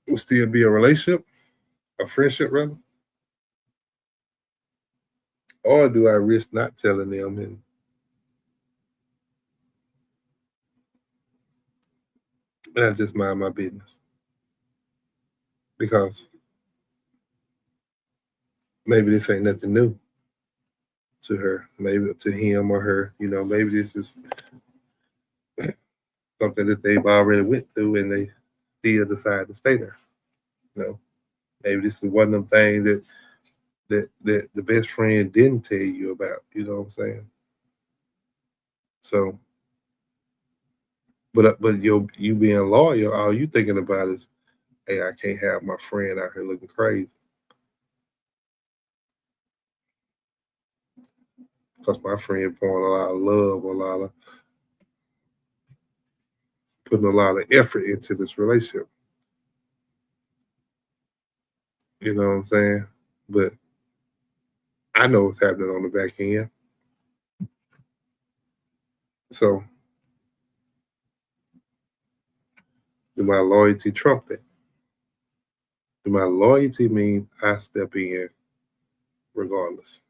will still be a relationship, a friendship rather, or do I risk not telling them and I just mind my business because maybe this ain't nothing new to her, maybe to him or her. You know, maybe this is something that they've already went through and they still decide to stay there. You know, maybe this is one of them things that the best friend didn't tell you about. You know what I'm saying? So, but you being loyal, all you thinking about is, hey, I can't have my friend out here looking crazy because my friend pouring a lot of love, putting a lot of effort into this relationship. You know what I'm saying? But I know what's happening on the back end. So do my loyalty trump that? Do my loyalty mean I step in regardless?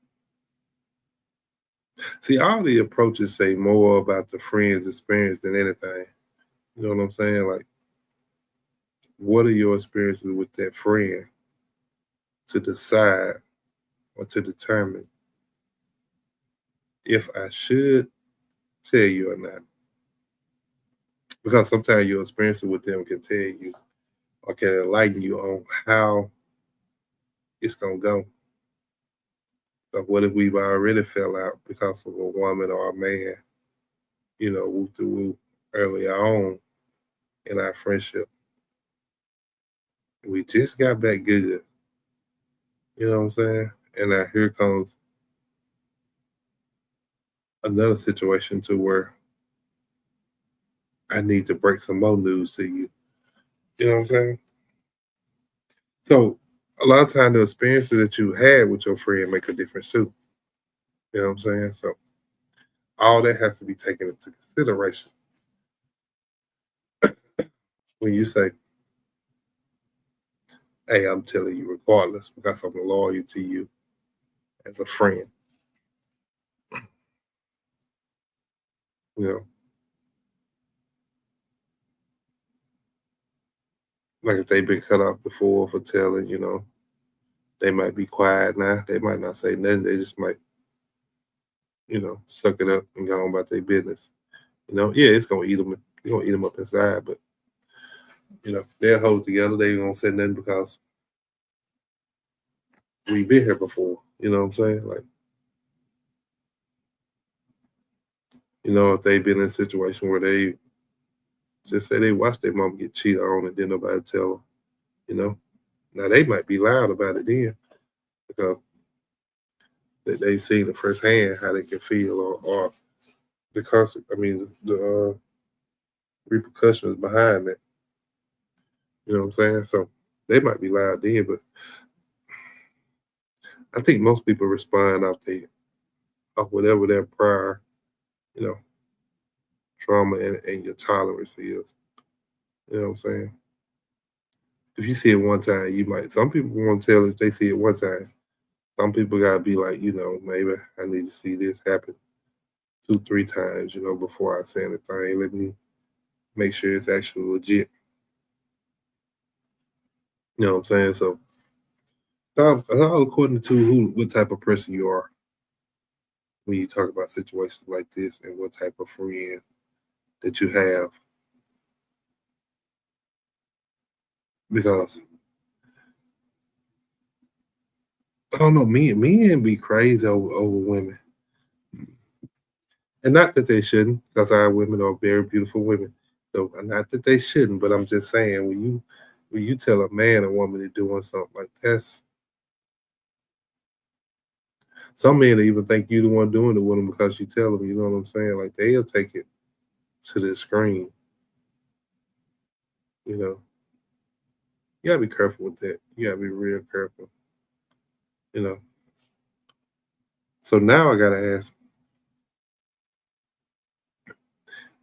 See, all the approaches say more about the friend's experience than anything. You know what I'm saying? Like, what are your experiences with that friend to decide or to determine if I should tell you or not? Because sometimes your experiences with them can tell you or can enlighten you on how it's gonna go. Like, what if we've already fell out because of a woman or a man, whoop de whoop earlier on in our friendship? We just got back good. You know what I'm saying? And now here comes another situation to where I need to break some more news to you. You know what I'm saying? So a lot of time the experiences that you had with your friend make a difference too. You know what I'm saying? So all that has to be taken into consideration when you say, hey, I'm telling you regardless because I'm loyal to you as a friend. You know, like if they've been cut off before for telling, they might be quiet now. They might not say nothing. They just might, suck it up and go on about their business. Yeah, it's gonna eat them. It's gonna eat them up inside, but they'll hold together. They ain't gonna say nothing because we've been here before. You know what I'm saying? Like, if they've been in a situation where they just say they watched their mom get cheated on and then nobody tell them, now they might be loud about it then because they've seen it firsthand how they can feel or the repercussions behind that. You know what I'm saying? So they might be loud then, but I think most people respond off whatever their prior, you know, trauma and your tolerance is. You know what I'm saying? If you see it one time, you might. Some people won't tell if they see it one time. Some people gotta be like, maybe I need to see this happen 2, 3 times, before I say anything. Let me make sure it's actually legit. You know what I'm saying? So it's all according to what type of person you are when you talk about situations like this and what type of friend that you have. Because I don't know, men be crazy over women. And not that they shouldn't, because our women are very beautiful women. So not that they shouldn't, but I'm just saying when you tell a man or woman to doing something like that, some men even think you the one doing it with them because you tell them, you know what I'm saying? Like they'll take it to the extreme. You know, you gotta be careful with that. You gotta be real careful. You know. So now I gotta ask.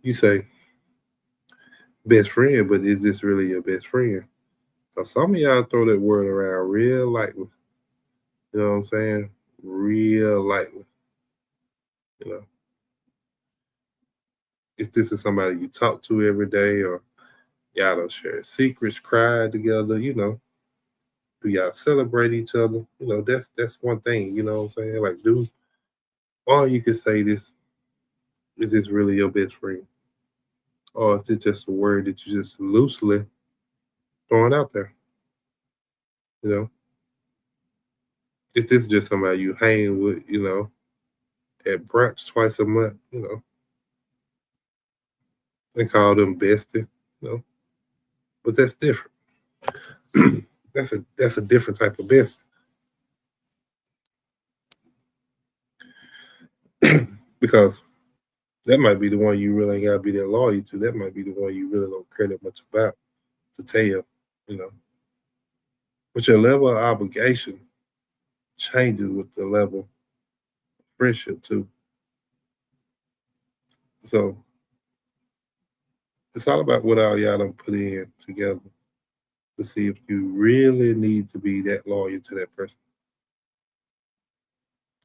You say best friend, but is this really your best friend? So some of y'all throw that word around real lightly. You know what I'm saying? Real lightly. You know, if this is somebody you talk to every day, or y'all don't share secrets, cry together, do y'all celebrate each other? That's one thing, you know what I'm saying? Like, or you could say this, is this really your best friend? Or is it just a word that you just loosely throwing out there? You know? Is this just somebody you hang with, at brunch twice a month, and call them bestie, you know? But that's different. That's a different type of bestie. Because that might be the one you really ain't gotta be that loyal to. That might be the one you really don't care that much about to tell, you know. But your level of obligation changes with the level of friendship too. So it's all about what all y'all done put in together to see if you really need to be that loyal to that person.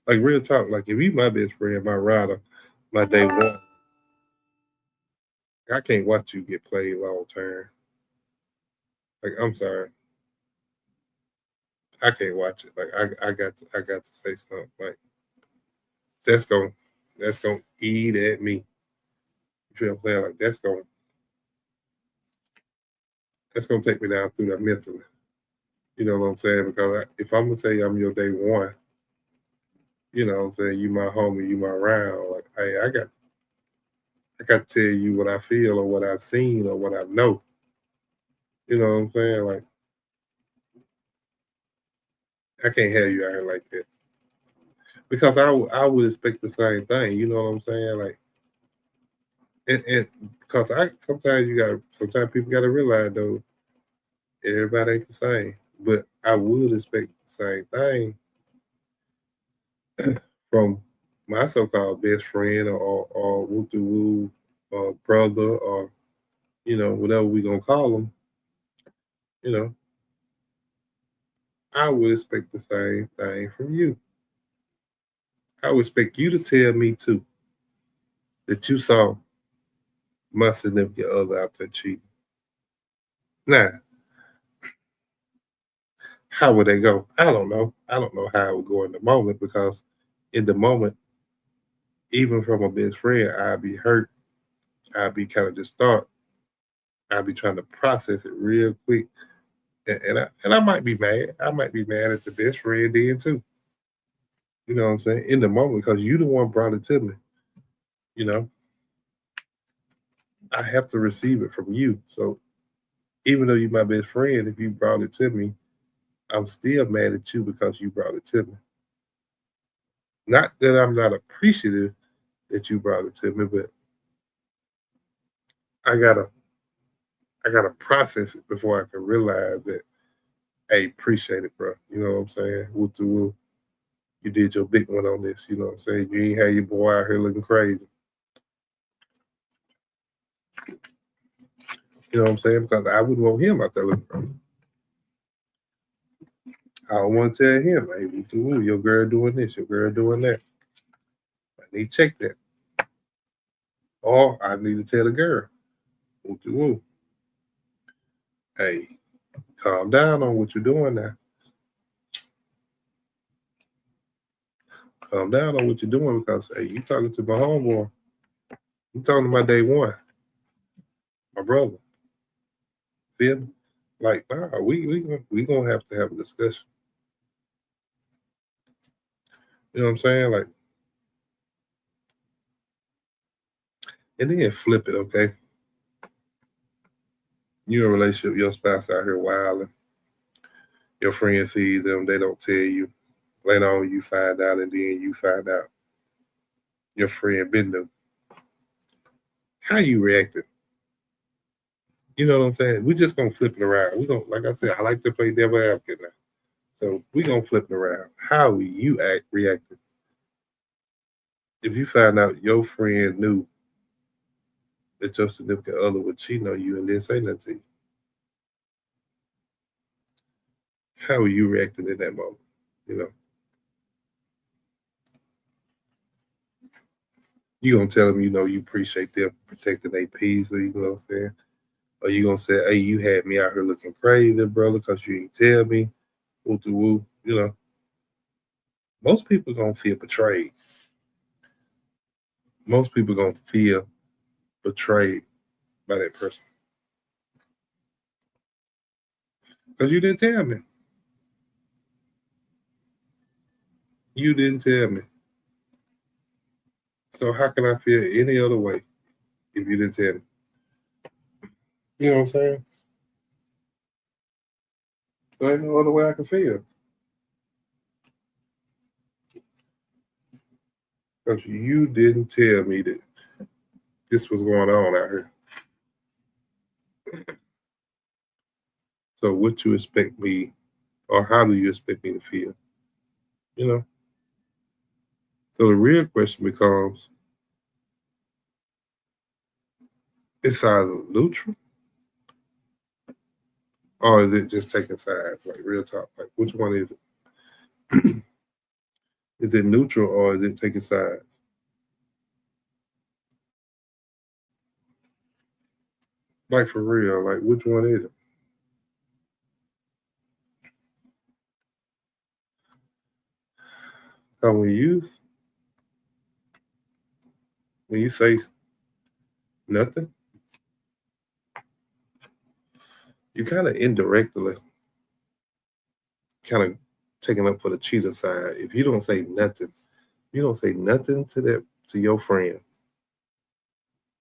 Like real talk, like if you my best friend, my rider, my day one, I can't watch you get played long term. Like I'm sorry. I can't watch it. Like I got to say something. Like that's gonna that's gonna eat at me. You feel what I'm saying? Like that's gonna take me down through that mentally. You know what I'm saying? Because if I'm gonna tell you I'm your day one, You know what I'm saying? You my homie, you my round. Like, hey, I got to tell you what I feel or what I've seen or what I know. You know what I'm saying? Like, I can't have you out here like that. Because I would expect the same thing. You know what I'm saying? Like, and because sometimes people gotta realize though, everybody ain't the same. But I would expect the same thing from my so-called best friend or woo woo or brother or whatever we gonna call them. You know, I would expect the same thing from you. I would expect you to tell me too that you saw my significant other out there cheating. Now, how would they go? I don't know. I don't know how it would go in the moment because in the moment, even from a best friend, I'd be hurt. I'd be kind of distraught. I'd be trying to process it real quick. And I might be mad. I might be mad at the best friend then too. You know what I'm saying? In the moment, because you the one brought it to me. You know, I have to receive it from you. So even though you're my best friend, if you brought it to me, I'm still mad at you because you brought it to me. Not that I'm not appreciative that you brought it to me, but I gotta I gotta process it before I can realize that, hey, appreciate it, bro. You know what I'm saying? Woo to woo. You did your big one on this. You know what I'm saying? You ain't had your boy out here looking crazy. You know what I'm saying? Because I wouldn't want him out there looking crazy. I don't want to tell him, hey, woo to woo, your girl doing this, your girl doing that. I need to check that. Or I need to tell the girl, woo to woo. Hey, calm down on what you're doing now. Calm down on what you're doing because hey, you talking to my homeboy. You talking to my day one, my brother. Feel me? Like, nah, we gonna have to have a discussion. You know what I'm saying? Like, and then flip it, okay? You in a relationship, your spouse out here wilding. Your friend sees them, they don't tell you. Later on, you find out, and then you find out your friend been there. How you reacting? You know what I'm saying? We just gonna flip it around. We gonna, like I said, I like to play devil advocate now. So we gonna flip it around. How will you reacting if you find out your friend knew that your significant other would cheat on you and didn't say nothing to you? How are you reacting in that moment? You know, you gonna tell them, you appreciate them protecting their peace, or you know what I'm saying? Or you gonna say, hey, you had me out here looking crazy, brother, because you didn't tell me. Woo to woo. Most people gonna feel betrayed. Most people gonna feel betrayed by that person because you didn't tell me. You didn't tell me. So how can I feel any other way if you didn't tell me? You know what I'm saying? There ain't no other way I can feel because you didn't tell me that this was going on out here. So what you expect me, or how do you expect me to feel? You know. So the real question becomes: it's either neutral, or is it just taking sides? Like real talk. Like which one is it? Is it neutral or is it taking sides? Like for real, like which one is it? Because when you say nothing, you kind of indirectly kind of taking up for the cheater side. If you don't say nothing, You don't say nothing to your friend.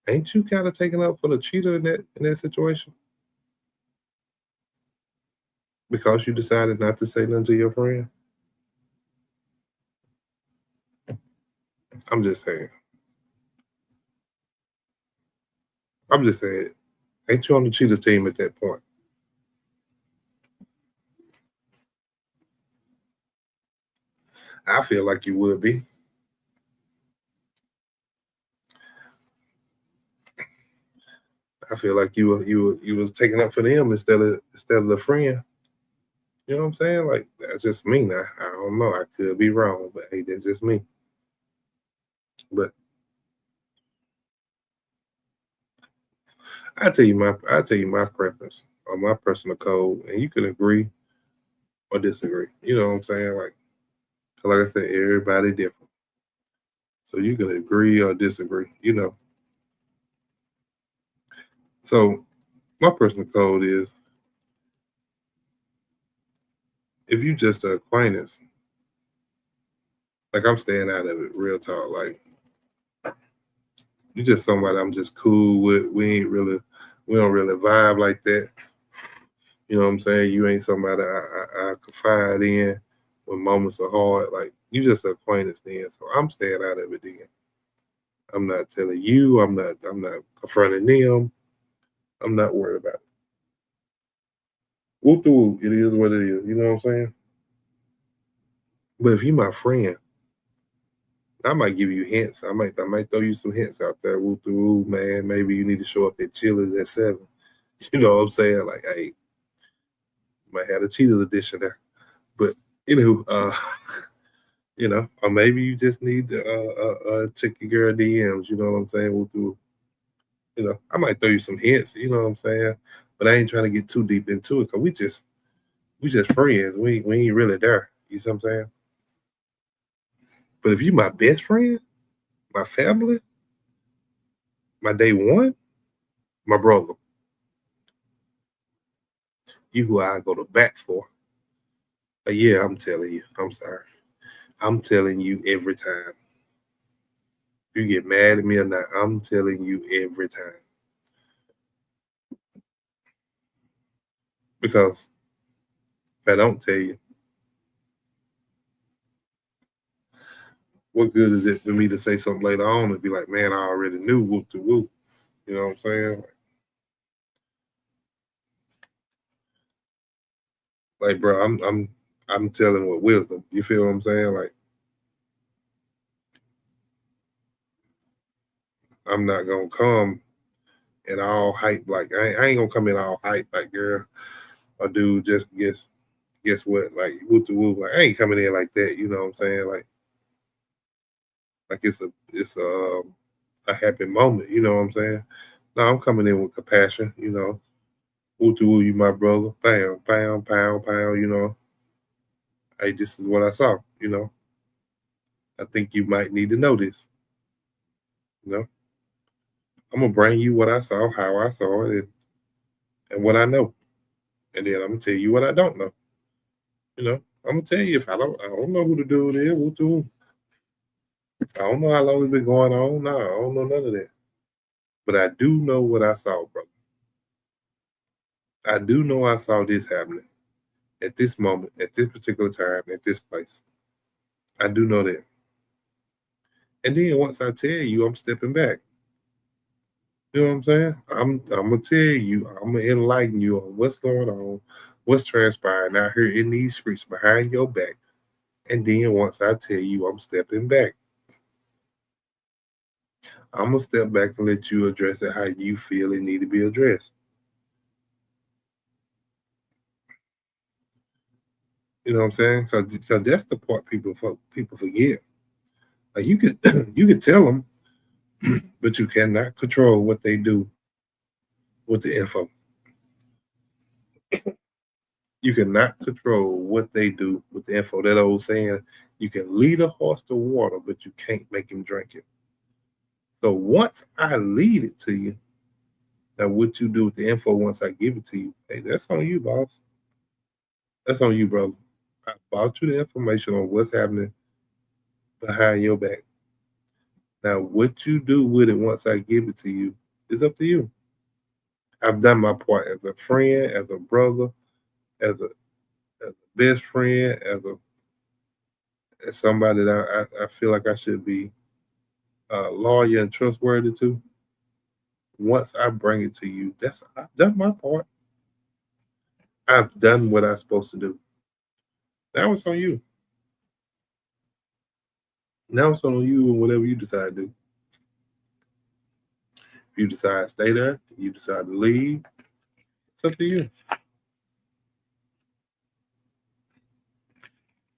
Ain't you kind of taking up for the cheater in that situation? Because you decided not to say nothing to your friend? I'm just saying. Ain't you on the cheaters team at that point? I feel like you would be. I feel like you was taking up for them instead of the friend. You know what I'm saying? Like, that's just me now. I don't know. I could be wrong, but hey, that's just me. But I tell you my preference or my personal code, and you can agree or disagree. You know what I'm saying? Like I said, everybody different. So you can agree or disagree, you know. So my personal code is, if you just an acquaintance, like, I'm staying out of it, real talk. Like, you just somebody I'm just cool with. We don't really vibe like that. You know what I'm saying? You ain't somebody I confide in when moments are hard. Like, you just an acquaintance then. So I'm staying out of it then. I'm not telling you. I'm not confronting them. I'm not worried about it. Whoop the whoop. It is what it is. You know what I'm saying? But if you my friend, I might give you hints. I might throw you some hints out there. Whoop the whoop, man. Maybe you need to show up at Chili's at 7. You know what I'm saying? Like, hey, might have a cheetahs edition there. But you know, or maybe you just need to check your girl DMs. You know what I'm saying? Whoop the whoop. You know, I might throw you some hints. You know what I'm saying? But I ain't trying to get too deep into it because we just friends. We ain't really there. You see what I'm saying? But if you my best friend, my family, my day one, my brother, you who I go to bat for. Yeah, I'm telling you. I'm sorry. I'm telling you every time. You get mad at me or not, I'm telling you every time. Because if I don't tell you, what good is it for me to say something later on and be like, man, I already knew, whoop to whoop. You know what I'm saying? Like, bro, I'm telling with wisdom. You feel what I'm saying? Like, I'm not gonna come and all hype. Like, I ain't gonna come in all hype. Like, girl, or dude, just guess what? Like, whoop to whoop. Like, I ain't coming in like that. You know what I'm saying? Like it's a happy moment. You know what I'm saying? No, I'm coming in with compassion. You know, whoop to whoop, you my brother. Bam, bam, pound, pound. You know, hey, this is what I saw. You know, I think you might need to know this. You know, I'm gonna bring you what I saw, how I saw it, and what I know, and then I'm gonna tell you what I don't know. You know, I'm gonna tell you if I don't know who the dude is. Who to? I don't know how long it's been going on. No, I don't know none of that. But I do know what I saw, brother. I do know I saw this happening at this moment, at this particular time, at this place. I do know that. And then once I tell you, I'm stepping back. You know what I'm saying? I'm gonna tell you, I'm gonna enlighten you on what's going on, what's transpiring out here in these streets behind your back. And then once I tell you, I'm stepping back. I'm gonna step back and let you address it how you feel it need to be addressed. You know what I'm saying? Because that's the part people forget. Like, you could you could tell them, but you cannot control what they do with the info. You cannot control what they do with the info. That old saying, you can lead a horse to water, but you can't make him drink it. So once I lead it to you, now what you do with the info once I give it to you, hey, that's on you, boss. That's on you, brother. I brought you the information on what's happening behind your back. Now, what you do with it once I give it to you is up to you. I've done my part as a friend, as a brother, as a best friend, as somebody that I feel like I should be loyal and trustworthy to. Once I bring it to you, I've done my part. I've done what I'm supposed to do. Now it's on you. Now it's on you and whatever you decide to do. If you decide to stay there, you decide to leave, it's up to you.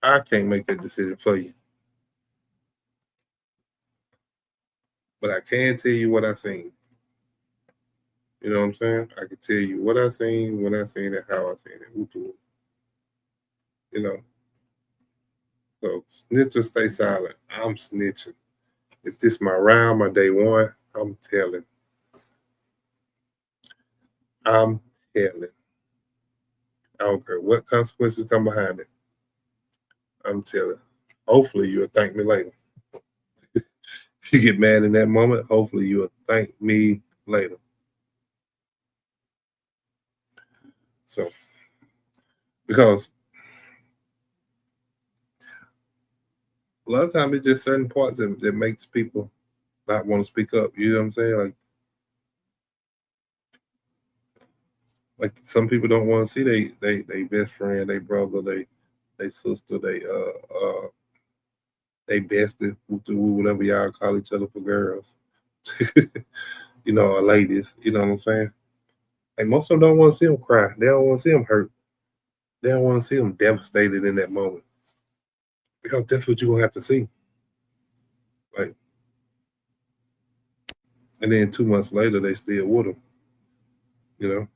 I can't make that decision for you. But I can tell you what I seen. You know what I'm saying? I can tell you what I seen, when I seen it, how I seen it. You know. So snitch or stay silent. I'm snitching. If this my round, my day one, I'm telling. I'm telling. I don't care what consequences come behind it. I'm telling. Hopefully you'll thank me later. If you get mad in that moment, hopefully you'll thank me later. So, because a lot of times it's just certain parts that makes people not want to speak up. You know what I'm saying? Like some people don't want to see they best friend, they brother, they sister, they bestie, whatever y'all call each other for girls. You know, or ladies. You know what I'm saying? Like most of them don't want to see them cry. They don't want to see them hurt. They don't want to see them devastated in that moment. Because that's what you're gonna have to see. Like, and then 2 months later they still with them. You know?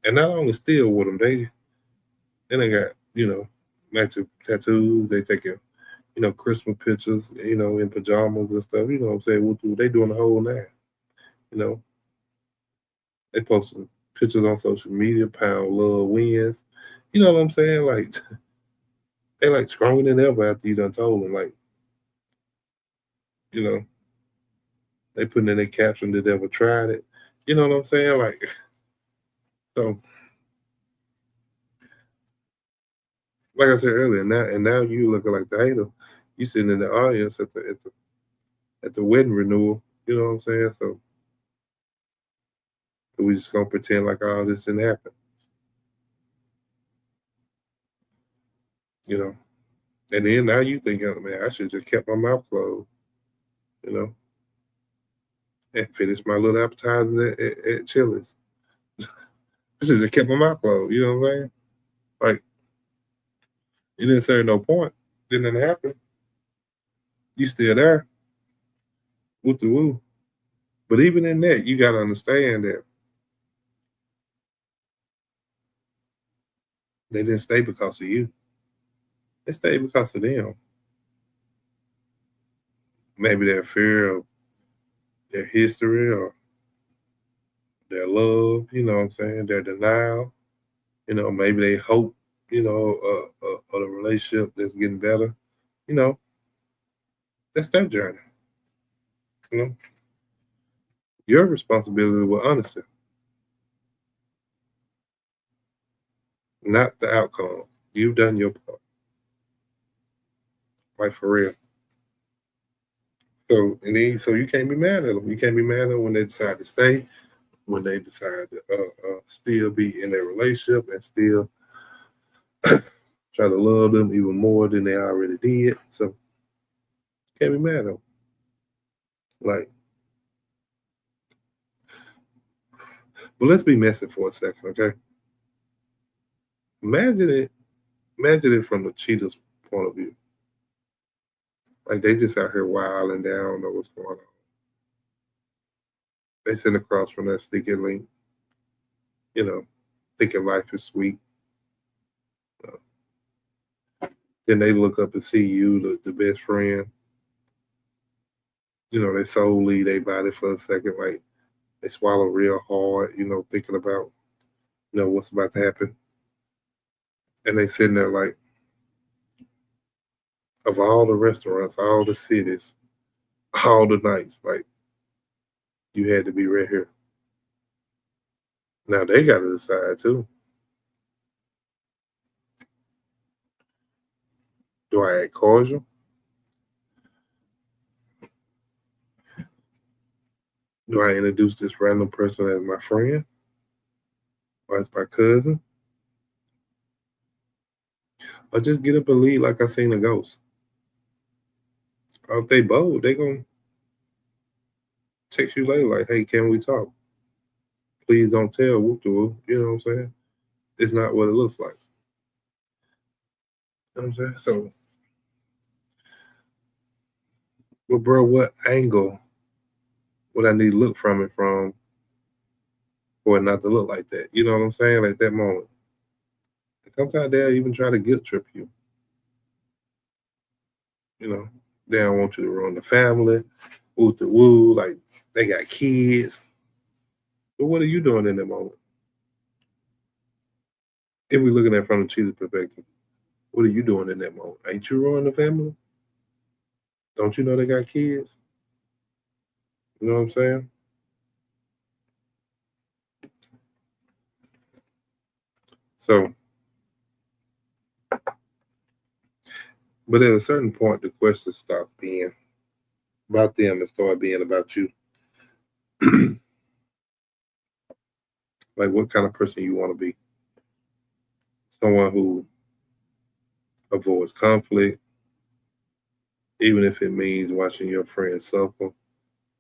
And not only still with them, they got, you know, matching tattoos, they taking, you know, Christmas pictures, you know, in pajamas and stuff. You know what I'm saying? They doing the whole nine. You know, they posting pictures on social media, pound love wins. You know what I'm saying? Like they like stronger than ever after you done told them. Like, you know, they putting in their caption that ever tried it. You know what I'm saying? Like, so like I said earlier, now you looking like the hater. You sitting in the audience at the wedding renewal. You know what I'm saying? So we just gonna pretend like all this didn't happen. You know. And then now you thinking, man, I should just kept my mouth closed, you know, and finish my little appetizer at Chili's. I should just kept my mouth closed, you know what I'm saying? Like, it didn't serve no point. Didn't happen. You still there. Woo the woo. But even in that, you gotta understand that they didn't stay because of you. They stayed because of them. Maybe their fear of their history or their love, you know what I'm saying? Their denial. You know, maybe they hope, you know, of a relationship that's getting better. You know, that's their journey. You know, your responsibility was honesty, not the outcome. You've done your part, like for real. So so you can't be mad at them. You can't be mad at them when they decide to stay, when they decide to still be in their relationship and still try to love them even more than they already did. So can't be mad at them. Like, but let's be messy for a second, okay? Imagine it. Imagine it from the cheater's point of view. Like they just out here wilding down, don't know what's going on. They sitting across from that sticky link, you know, thinking life is sweet. Then they look up and see you, the best friend. You know, they soul leave their body for a second, like they swallow real hard, you know, thinking about, you know, what's about to happen. And they sitting there like, of all the restaurants, all the cities, all the nights, like you had to be right here. Now they got to decide too. Do I act cordial? Do I introduce this random person as my friend or as my cousin? Or just get up and leave like I seen a ghost? Or if they bold, they gonna text you later like, hey, can we talk? Please don't tell whoop de whoop. You know what I'm saying? It's not what it looks like. You know what I'm saying? So, well, bro, what angle would I need to look from it from for it not to look like that? You know what I'm saying? Like that moment. And sometimes they'll even try to guilt trip you. You know, they don't want you to ruin the family. Woo to woo, like they got kids. But what are you doing in that moment? If we're looking at it from the cheesy perspective, what are you doing in that moment? Ain't you ruining the family? Don't you know they got kids? You know what I'm saying? So, but at a certain point, the question stops being about them and start being about you. Like, what kind of person you want to be? Someone who avoids conflict, even if it means watching your friends suffer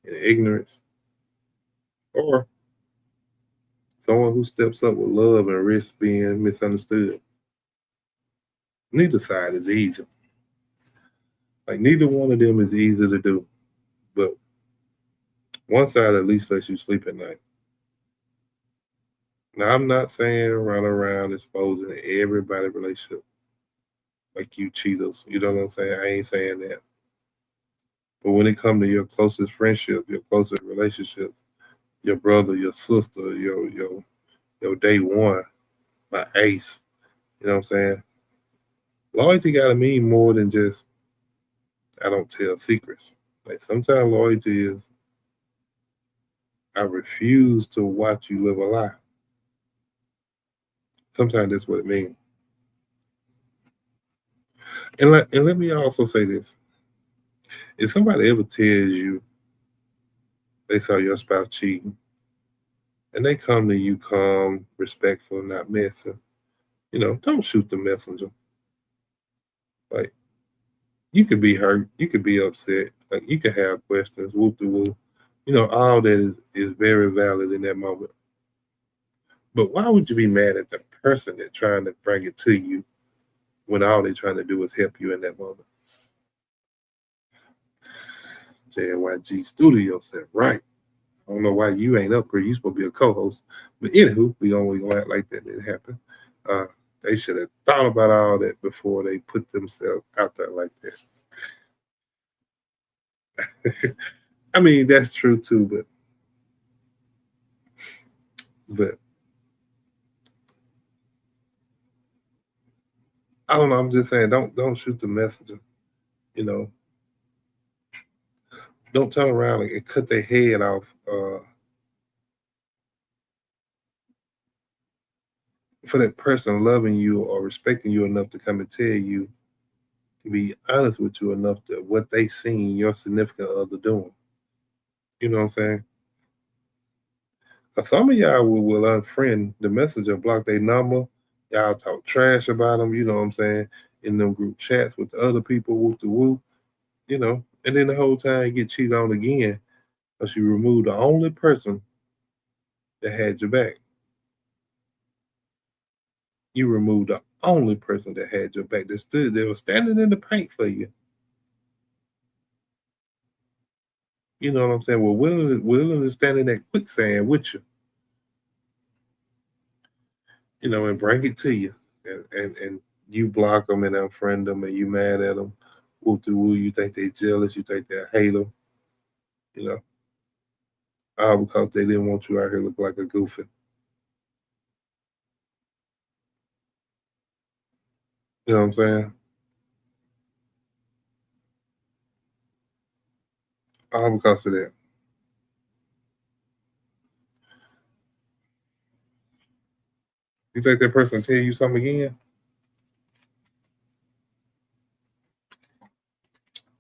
in ignorance, or someone who steps up with love and risks being misunderstood. Neither side is easy. Like, neither one of them is easy to do, but one side at least lets you sleep at night. Now, I'm not saying run around exposing everybody's relationship like you cheaters. You know what I'm saying? I ain't saying that. But when it comes to your closest friendship, your closest relationships, your brother, your sister, your day one, my ace, you know what I'm saying? Loyalty gotta mean more than just I don't tell secrets. Like sometimes loyalty is I refuse to watch you live a lie. Sometimes that's what it means. And let me also say this. If somebody ever tells you they saw your spouse cheating and they come to you calm, respectful, not messing, don't shoot the messenger. Like you could be hurt, you could be upset, like you could have questions, whoop de whoop. All that is very valid in that moment. But why would you be mad at the person that's trying to bring it to you when all they're trying to do is help you in that moment? JYG Studio said, right. I don't know why you ain't up here. You supposed to be a co-host. But anywho, we gonna act like that didn't happen. They should have thought about all that before they put themselves out there like that. I mean, that's true too, but I don't know. I'm just saying, don't shoot the messenger. You know, don't turn around and cut their head off. For that person loving you or respecting you enough to come and tell you, to be honest with you enough that what they seen your significant other doing. You know what I'm saying? Some of y'all will unfriend the messenger, block their number. Y'all talk trash about them, you know what I'm saying? In them group chats with the other people, whoop the whoop, and then the whole time you get cheated on again because you removed the only person that had your back. You removed the only person that had your back that stood there, was standing in the paint for you. You know what I'm saying? Well, willing to stand in that quicksand with you, and bring it to you. And you block them and unfriend them and you mad at them. Woo to woo, you think they jealous, you think they hate them, all because they didn't want you out here look like a goofy. You know what I'm saying? All because of that. You think that person tell you something again?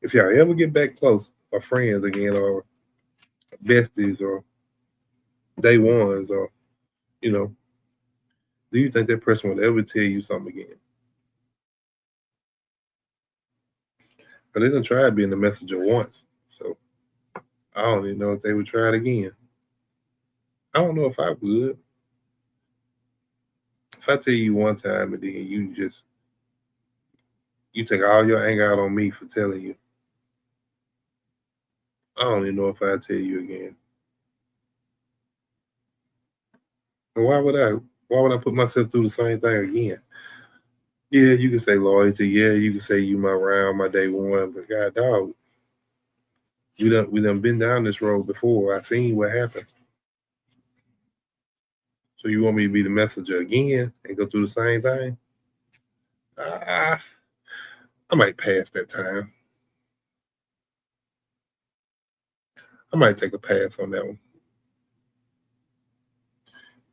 If y'all ever get back close, or friends again, or besties, or day ones, or you know, do you think that person would ever tell you something again? But they done tried being the messenger once, so I don't even know if they would try it again. I don't know if I would. If I tell you one time and then you take all your anger out on me for telling you, I don't even know if I'd tell you again. And why would I? Why would I put myself through the same thing again? Yeah, you can say loyalty. Yeah, you can say you my round, my day one. But God, dog, we done been down this road before. I seen what happened. So you want me to be the messenger again and go through the same thing? Ah, I might pass that time. I might take a pass on that one.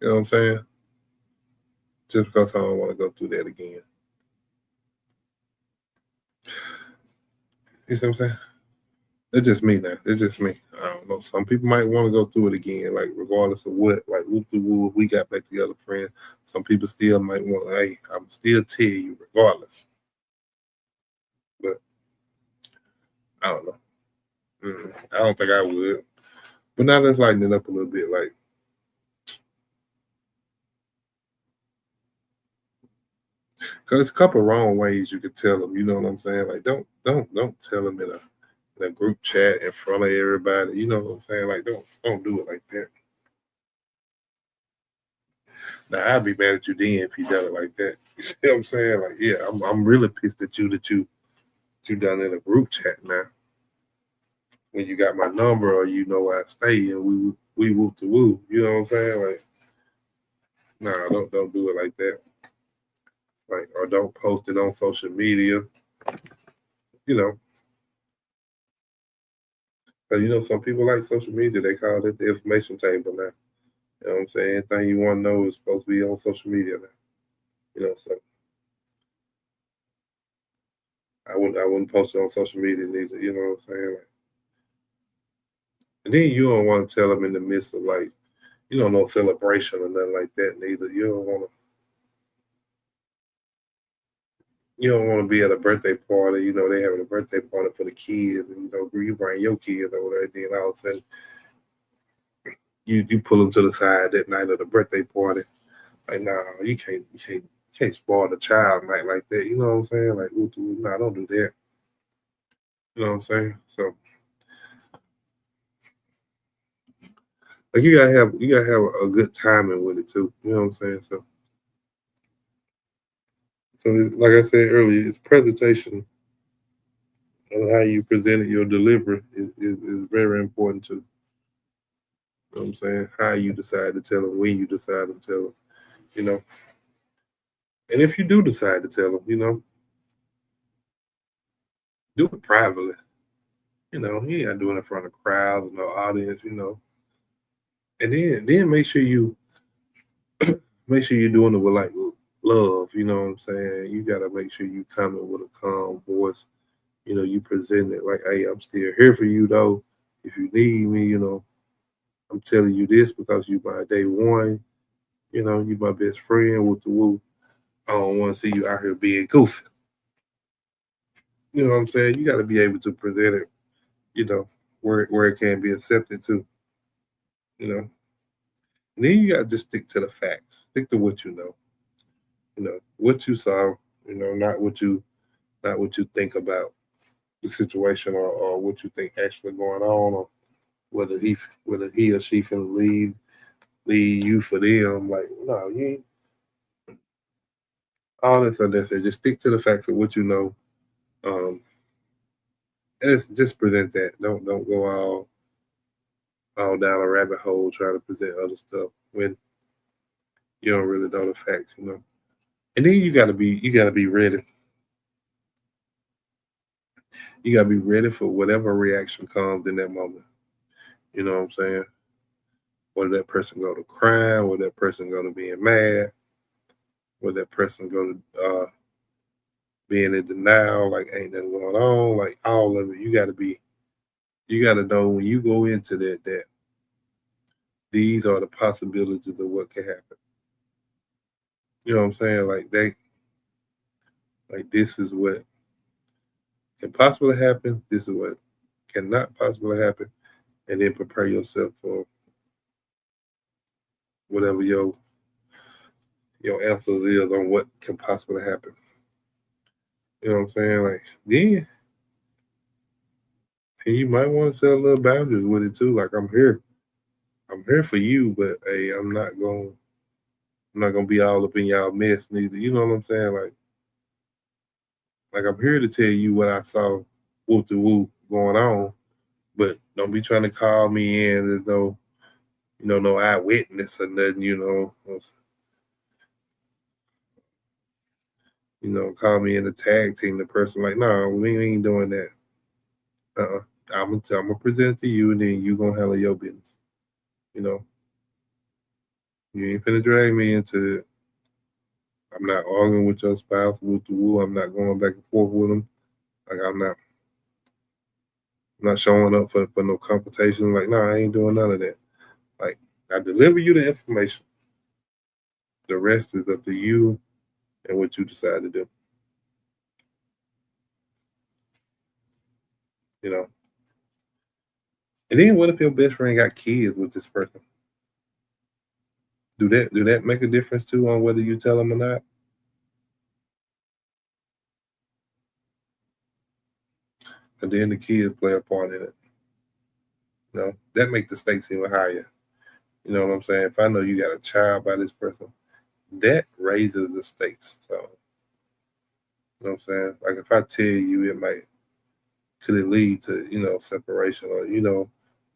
You know what I'm saying? Just because I don't want to go through that again. You see what I'm saying? It's just me now. It's just me. I don't know. Some people might want to go through it again, like regardless of what, like we got back together, friends. Some people still might want to, hey, I'm still tell you regardless. But I don't know. I don't think I would. But now let's lighten it up a little bit. Like, cause it's a couple wrong ways you could tell them. You know what I'm saying? Like, don't tell them in a group chat in front of everybody. You know what I'm saying? Like, don't do it like that. Now I'd be mad at you then if you done it like that. You see what I'm saying? Like, yeah, I'm really pissed at you that you done in a group chat now. When you got my number or you know where I stay and we whoop to woo. You know what I'm saying? Like, nah, don't do it like that. Like, or don't post it on social media. You know, because you know some people like social media. They call it the information table now. You know what I'm saying? Anything you want to know is supposed to be on social media now. You know, so I wouldn't post it on social media neither. You know what I'm saying? Like, and then you don't want to tell them in the midst of like, you know, no celebration or nothing like that neither. You don't want to be at a birthday party. You know, they having a birthday party for the kids, and you know, you bring your kids over there, and then all of a sudden you pull them to the side that night of the birthday party. Like, nah, you can't spoil the child night like that. You know what I'm saying? Like, nah, don't do that. You know what I'm saying? So, like, you gotta have a good timing with it too. You know what I'm saying? So like I said earlier, it's presentation and how you presented your delivery is very important too. You know what I'm saying? How you decide to tell them, when you decide to tell them, you know. And if you do decide to tell them, you know, do it privately. You know, you ain't gotta do it in front of crowds, no audience, you know. And then make sure you're doing it with like love, you know what I'm saying? You gotta make sure you coming with a calm voice. You know, you present it like, hey, I'm still here for you though. If you need me, you know, I'm telling you this because you my day one, you know, you my best friend with the woo. I don't want to see you out here being goofy. You know what I'm saying? You got to be able to present it, you know, where it can be accepted too. You know, and then you got to just stick to the facts. Stick to what you know. You know what you saw. You know, not what you think about the situation or what you think actually going on or whether he or she can leave you for them. Like, no, you ain't all this unnecessary. Just stick to the facts of what you know. And it's just present that. Don't go all down a rabbit hole trying to present other stuff when you don't really know the facts, you know. And then you gotta be ready. You gotta be ready for whatever reaction comes in that moment. You know what I'm saying? Whether that person go to crying, whether that person go to being mad, whether that person go to being in denial, like ain't nothing going on, like all of it. You gotta know when you go into that these are the possibilities of what can happen. You know what I'm saying? Like this is what can possibly happen. This is what cannot possibly happen, and then prepare yourself for whatever your answer is on what can possibly happen. You know what I'm saying? Like then, and you might want to set a little boundaries with it too. Like I'm here for you, but hey, I'm not gonna be all up in y'all mess neither. You know what I'm saying? Like I'm here to tell you what I saw, whoop the whoop going on, but don't be trying to call me in. There's no, no eyewitness or nothing. Call me in the tag team. The person like, no, we ain't doing that. Uh-uh. I'm gonna present it to you, and then you gonna handle your business. You know, you ain't finna drag me into it. I'm not arguing with your spouse, woo to woo. I'm not going back and forth with them. Like I'm not showing up for no confrontation. Like, no, I ain't doing none of that. Like, I deliver you the information. The rest is up to you and what you decide to do. You know. And then what if your best friend got kids with this person? Do that make a difference too on whether you tell them or not? And then the kids play a part in it. That makes the stakes even higher. You know what I'm saying? If I know you got a child by this person, that raises the stakes. So, you know what I'm saying? Like if I tell you could it lead to, separation or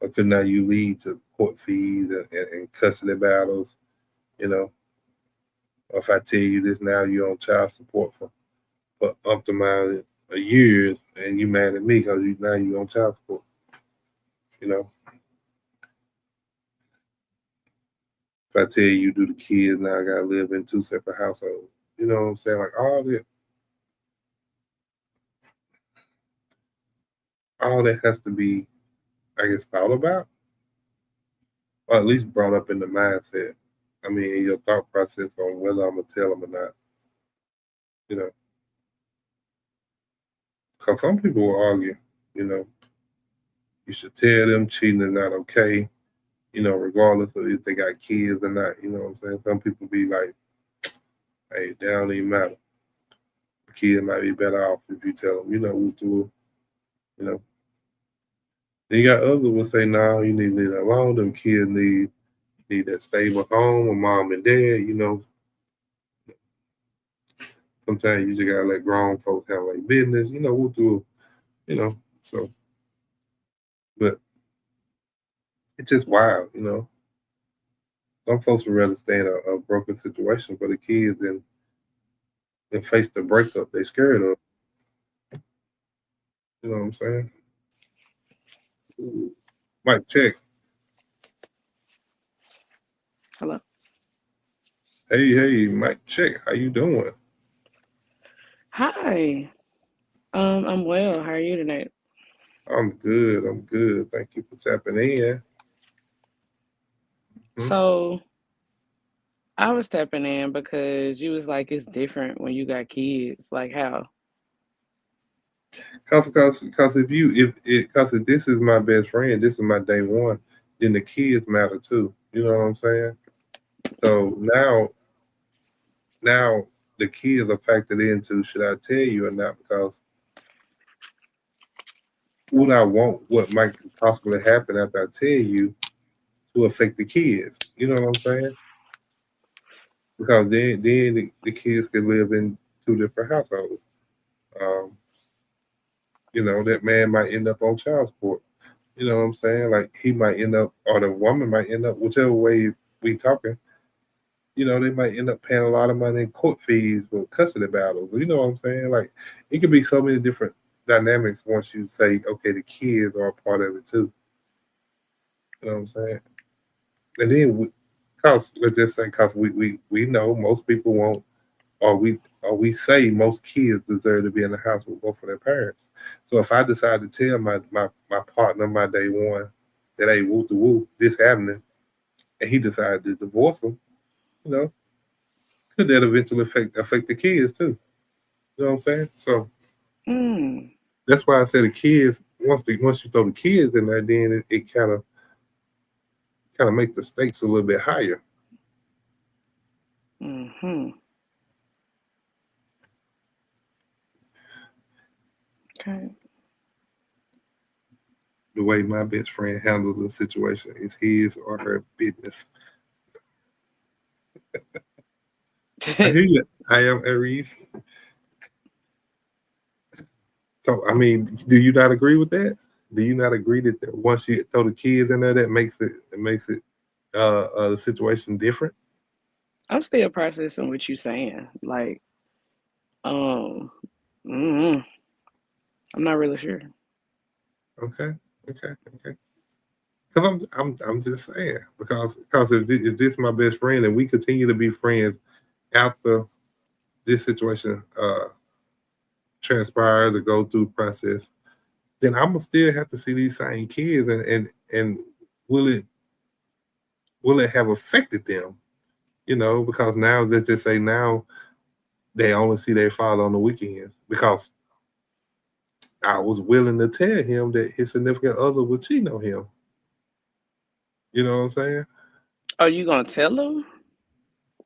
could now you lead to court fees and custody battles, or if I tell you this now you're on child support for up to amount of years and you mad at me because now you on child support, you know. If I tell you do the kids now gotta live in two separate households, you know what I'm saying? Like all that has to be, I guess, thought about, or at least brought up in the mindset. I mean, in your thought process on whether I'm gonna tell them or not. You know, because some people will argue. You know, you should tell them cheating is not okay. Regardless of if they got kids or not. You know what I'm saying? Some people be like, "Hey, that don't even matter. The kid might be better off if you tell them." What to do. You know. Then you got others will say, "No, you need to leave that alone. Them kids need that stable home with mom and dad." Sometimes you just gotta let grown folks have like business. What to do. So, but it's just wild. Some folks would rather stay in a broken situation for the kids than face the breakup they scared of. You know what I'm saying? Ooh. Mike, check. Hello. Hey, Mike, check. How you doing? Hi. I'm well. How are you tonight? I'm good. I'm good. Thank you for tapping in. Hmm? So I was stepping in because you was like it's different when you got kids. Like how? Cause if this is my best friend, this is my day one, then the kids matter too. You know what I'm saying? So now the kids are factored into should I tell you or not? Because what I want, what might possibly happen after I tell you, to affect the kids. You know what I'm saying? Because then the kids can live in two different households. Um, that man might end up on child support. You know what I'm saying? Like he might end up, or the woman might end up, whichever way we talking. They might end up paying a lot of money in court fees for custody battles. You know what I'm saying? Like it could be so many different dynamics once you say, okay, the kids are a part of it too. You know what I'm saying? And then, cause let's just say, cause we know most people won't, or we say most kids deserve to be in the house with both of their parents. So if I decide to tell my partner my day one that hey woo to woo this happening, and he decided to divorce him, you know, could that eventually affect the kids too? You know what I'm saying? So Mm. that's why I say the kids once you throw the kids in there, then it kind of make the stakes a little bit higher. Mm-hmm. Okay. The way my best friend handles the situation is his or her business. I hear you. I am Aries. So I mean, do you not agree with that? Do you not agree that once you throw the kids in there, that makes it the situation different? I'm still processing what you're saying. Like, um, mm, I'm not really sure. Okay, okay, okay. Because I'm just saying because if this is my best friend and we continue to be friends after this situation transpires or go through the process, then I'm gonna still have to see these same kids and will it will it have affected them? You know, because now let's just say now they only see their father on the weekends because I was willing to tell him that his significant other would cheat on him. You know what I'm saying? Are you gonna tell them?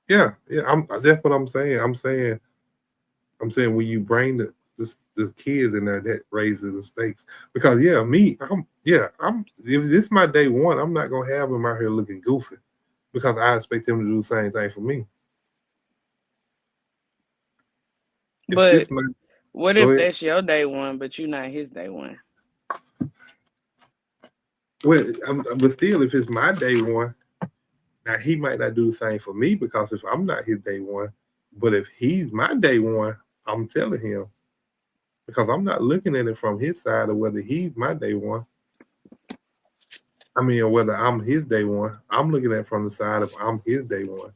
Yeah, yeah. That's what I'm saying. I'm saying when you bring the kids in there, that raises the stakes. Because yeah, I'm if this is my day one, I'm not gonna have him out here looking goofy because I expect him to do the same thing for me. If But this my what go if ahead. that's your day one, but you're not his day one? Well, but still, if it's my day one, now he might not do the same for me because if I'm not his day one, but if he's my day one, I'm telling him because I'm not looking at it from his side of whether he's my day one. I mean, or whether I'm his day one. I'm looking at it from the side of I'm his day one.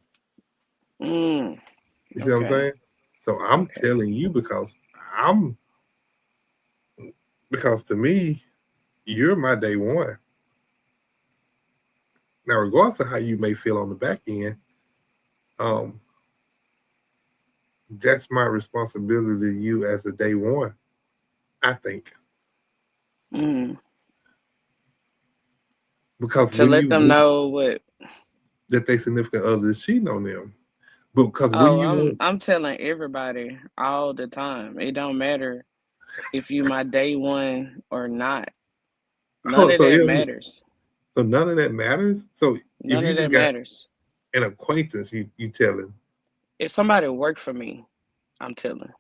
Mm, You see what I'm okay, saying? So I'm okay. telling you I'm because to me, you're my day one. Now, regardless of how you may feel on the back end, um, that's my responsibility to you as a day one. I think Mm. because To let them when know what. that they significant other is cheating on them, but because when Oh, you want, I'm telling everybody all the time. It don't matter if you my day one or not. None oh, of so that yeah, matters. so none of that matters. So if None you of just that got matters. an acquaintance, you tell him, If somebody worked for me, I'm telling.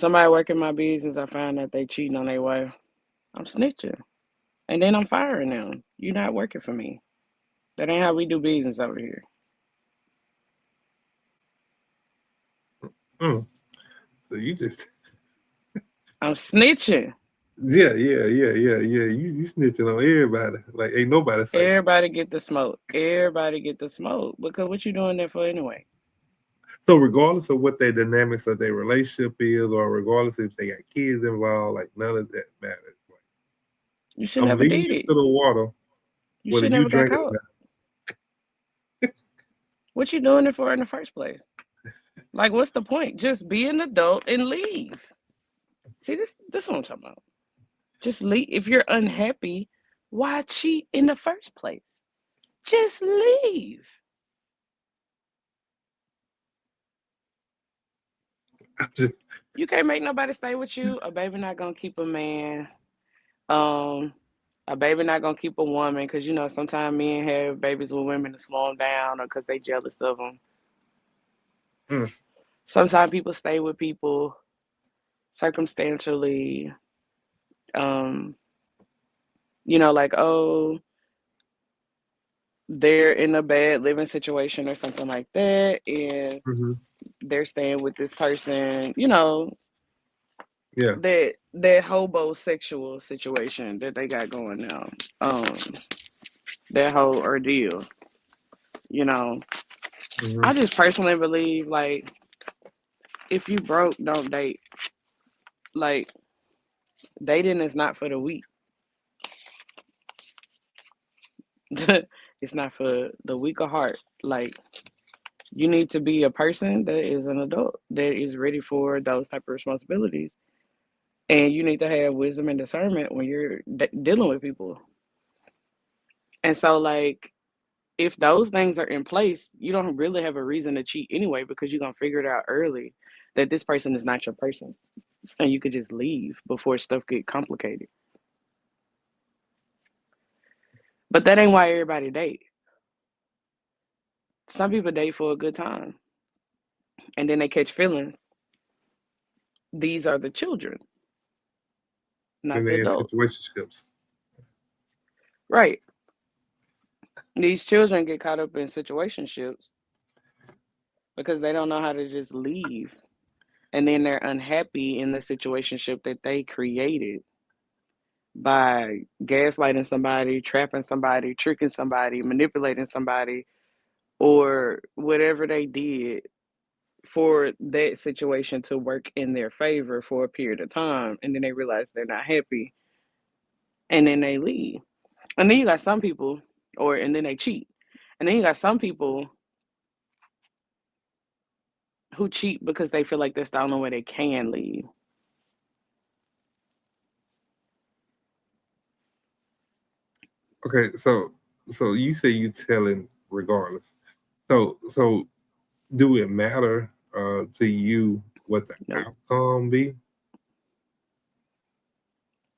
Somebody working my business, I find that they cheating on their wife. I'm snitching. And then I'm firing them. You're not working for me. That ain't how we do business over here. mm. So you just I'm snitching. yeah. You snitching on everybody like ain't nobody safe. Everybody get the smoke. Everybody get the smoke. Because what you doing there for anyway? So regardless of what their dynamics of their relationship is, or regardless if they got kids involved, like none of that matters. Like, You should I'm never leading did you it. to the water, You whether should you never got drink it or caught. not. What you doing it for in the first place? Like, what's the point? Just be an adult and leave. See, this is what I'm talking about. Just leave. If you're unhappy, why cheat in the first place? Just leave. You can't make nobody stay with you. A baby not gonna keep a man. Um, a baby not gonna keep a woman because you know sometimes men have babies with women to slow them down or because they jealous of them. Mm. Sometimes people stay with people circumstantially. Um, like, oh, they're in a bad living situation or something like that, and Mm-hmm. they're staying with this person, you know, Yeah. that hobosexual situation that they got going now. Um, that whole ordeal, you know. Mm-hmm. I just personally believe like if you broke, don't date. Like dating is not for the weak. It's not for the weak of heart. Like you need to be a person that is an adult that is ready for those type of responsibilities, and you need to have wisdom and discernment when you're dealing with people. And so, like, if those things are in place, you don't really have a reason to cheat anyway because you're gonna figure it out early that this person is not your person, and you could just leave before stuff get complicated. But that ain't why everybody date. Some people date for a good time, and then they catch feelings. These are the children, Then not the they in adults. situationships. Right. These children get caught up in situationships because they don't know how to just leave. And then they're unhappy in the situationship that they created by gaslighting somebody, trapping somebody, tricking somebody, manipulating somebody, or whatever they did for that situation to work in their favor for a period of time. And then they realize they're not happy and then they leave. And then you got some people, and then they cheat. And then you got some people who cheat because they feel like that's the only way they can leave. Okay, so you say you telling regardless. So do it matter to you what the No, outcome be?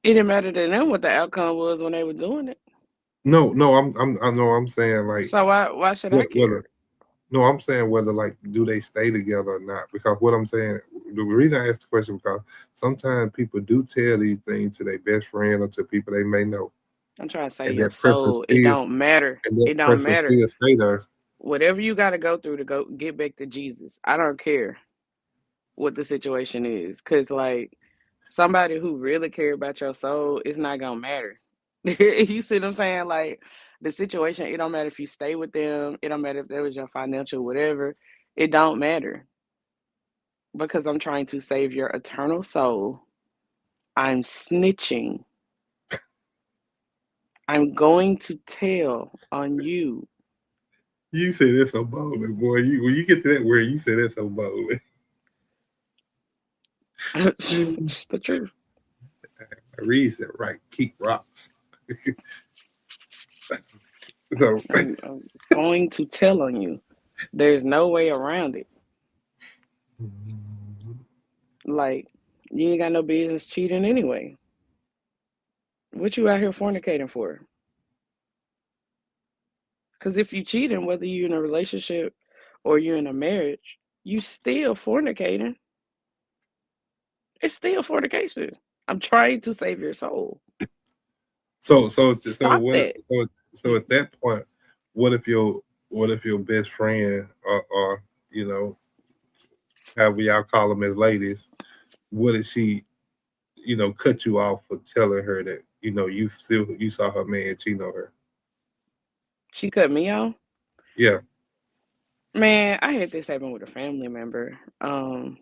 it didn't matter to them what the outcome was when they were doing it. No, I know I'm saying like So why should I care? whether no, I'm saying whether like do they stay together or not? Because what I'm saying, the reason I asked the question because sometimes people do tell these things to their best friend or to people they may know, I'm trying to say and your soul. It don't person matter. still stay there. Whatever you got to go through to go get back to Jesus. I don't care what the situation is, cause like somebody who really care about your soul, it's not gonna matter. You see what I'm saying? Like the situation, it don't matter if you stay with them. It don't matter if that was your financial whatever. It don't matter because I'm trying to save your eternal soul. I'm snitching. I'm going to tell on you. You say that so boldly, boy. You when you get to that word, you say that so boldly. It's the truth. I read that right. Keep rocks. So I'm going to tell on you. There's no way around it. Like, you ain't got no business cheating anyway. What you out here fornicating for? Because if you cheating, whether you're in a relationship or you're in a marriage, you still fornicating. It's still fornication. I'm trying to save your soul. so Stop what that. so at that point, what if your best friend or you know, however y'all call them as ladies, what if she, cut you off for telling her that, you saw her man cheating on her? She cut me off. Yeah. Man, I had this happen with a family member. I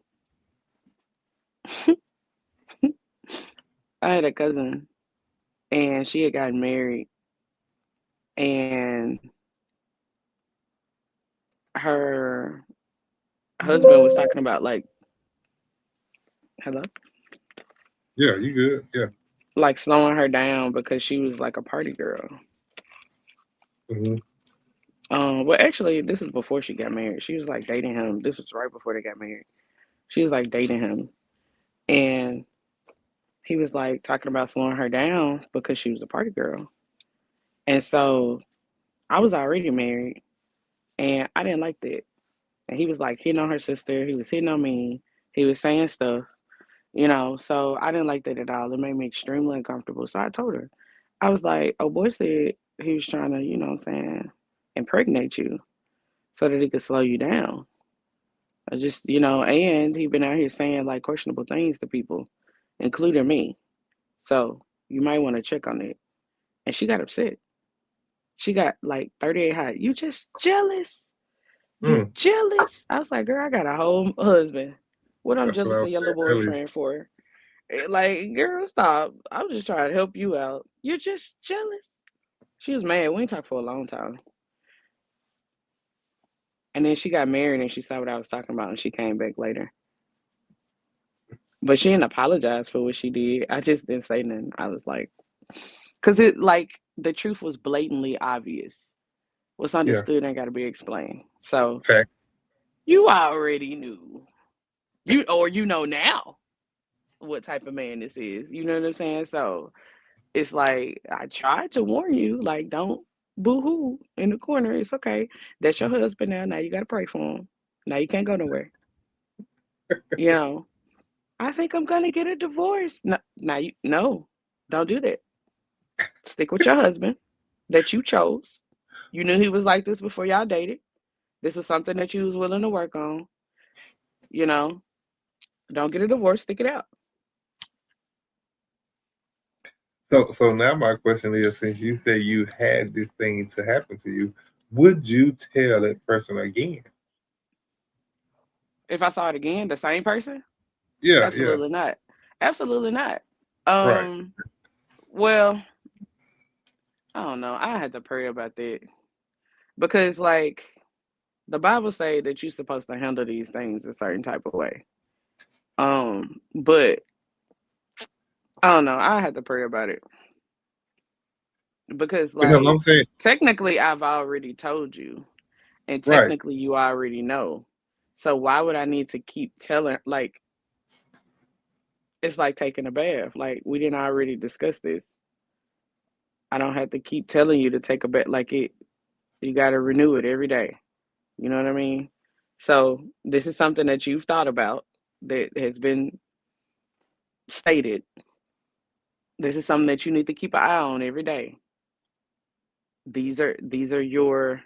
had a cousin and she had gotten married and her husband was talking about like hello, Yeah, you good. Yeah. like slowing her down because she was like a party girl. Hmm. Well, actually, this is before she got married. She was like dating him. This was right before they got married. She was like dating him, and he was like talking about slowing her down because she was a party girl. And so I was already married, and I didn't like that. And he was like hitting on her sister. He was hitting on me. He was saying stuff, you know. So I didn't like that at all. It made me extremely uncomfortable. So I told her, I was like, "Oh, boy said he was trying to, you know what I'm saying, impregnate you so that it could slow you down. I just, and he been out here saying like questionable things to people, including me. So you might want to check on it. And she got upset. She got like 38 hot. You just jealous. You Mm, jealous. I was like, girl, I got a whole husband. What I'm that's what I jealous of was your saying little earlier. boyfriend for? Like, girl, stop. I'm just trying to help you out. You're just jealous. She was mad. We ain't talked for a long time. And then she got married and she saw what I was talking about and she came back later. But she didn't apologize for what she did. I just didn't say nothing. I was like, because the truth was blatantly obvious. What's Yeah, understood ain't got to be explained. So facts. you already knew. You know now what type of man this is. You know what I'm saying? So it's like I tried to warn you, like don't boo hoo in the corner. It's okay. That's your husband now. Now you gotta pray for him. Now you can't go nowhere. You know. I think I'm gonna get a divorce. No, now you no, don't do that. Stick with your husband that you chose. You knew he was like this before y'all dated. This was something that you was willing to work on. You know, don't get a divorce. Stick it out. So now my question is, since you say you had this thing to happen to you, would you tell that person again? If I saw it again, the same person, Yeah, yeah, absolutely not. Absolutely not. right. Um. Well, I don't know. I had to pray about that because, like, the Bible say that you're supposed to handle these things a certain type of way. But I don't know. I had to pray about it because, Because like, I'm saying, technically, I've already told you, and right. technically, you already know. So why would I need to keep telling? Like, it's like taking a bath. Like, we didn't already discuss this. I don't have to keep telling you to take a bath. Like it, you got to renew it every day. You know what I mean? So this is something that you've thought about that has been stated. This is something that you need to keep an eye on every day. These are your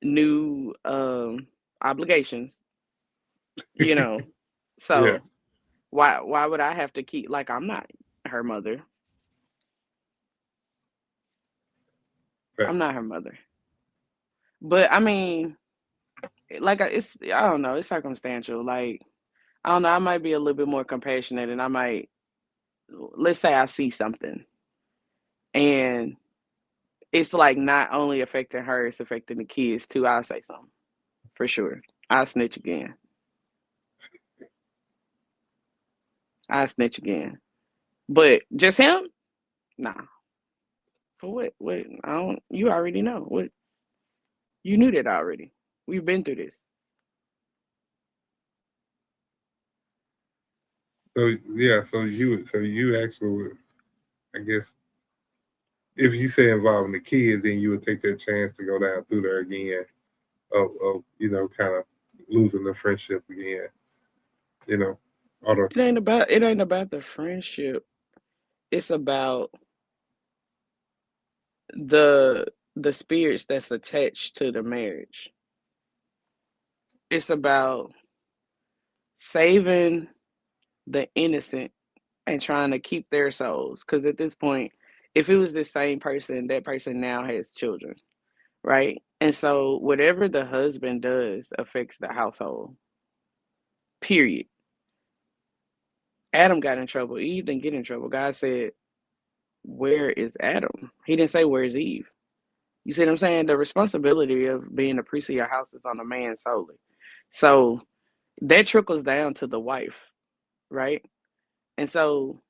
new obligations, you know. Yeah, So why would I have to keep like I'm not her mother. I'm facts. not her mother. But I mean, like I don't know, it's circumstantial. Like I don't know, I might be a little bit more compassionate and I might let's say I see something and it's like not only affecting her, it's affecting the kids too. I'll say something for sure. I'll snitch again. I'll snitch again. But just him? Nah. For what? What? I don't. You already know. What? You knew that already. We've been through this. So yeah, so you actually would, I guess, if you say involving the kids, then you would take that chance to go down through there again of kind of losing the friendship again, you know, or the It ain't about the friendship. It's about the the spirits that's attached to the marriage. It's about saving the innocent and trying to keep their souls. Because at this point, if it was the same person, that person now has children, right? And so whatever the husband does affects the household. Period. Adam got in trouble. Eve didn't get in trouble. God said, "Where is Adam?" He didn't say, "Where's Eve?" You see what I'm saying? The responsibility of being a priest of your house is on the man solely. So that trickles down to the wife, right? And so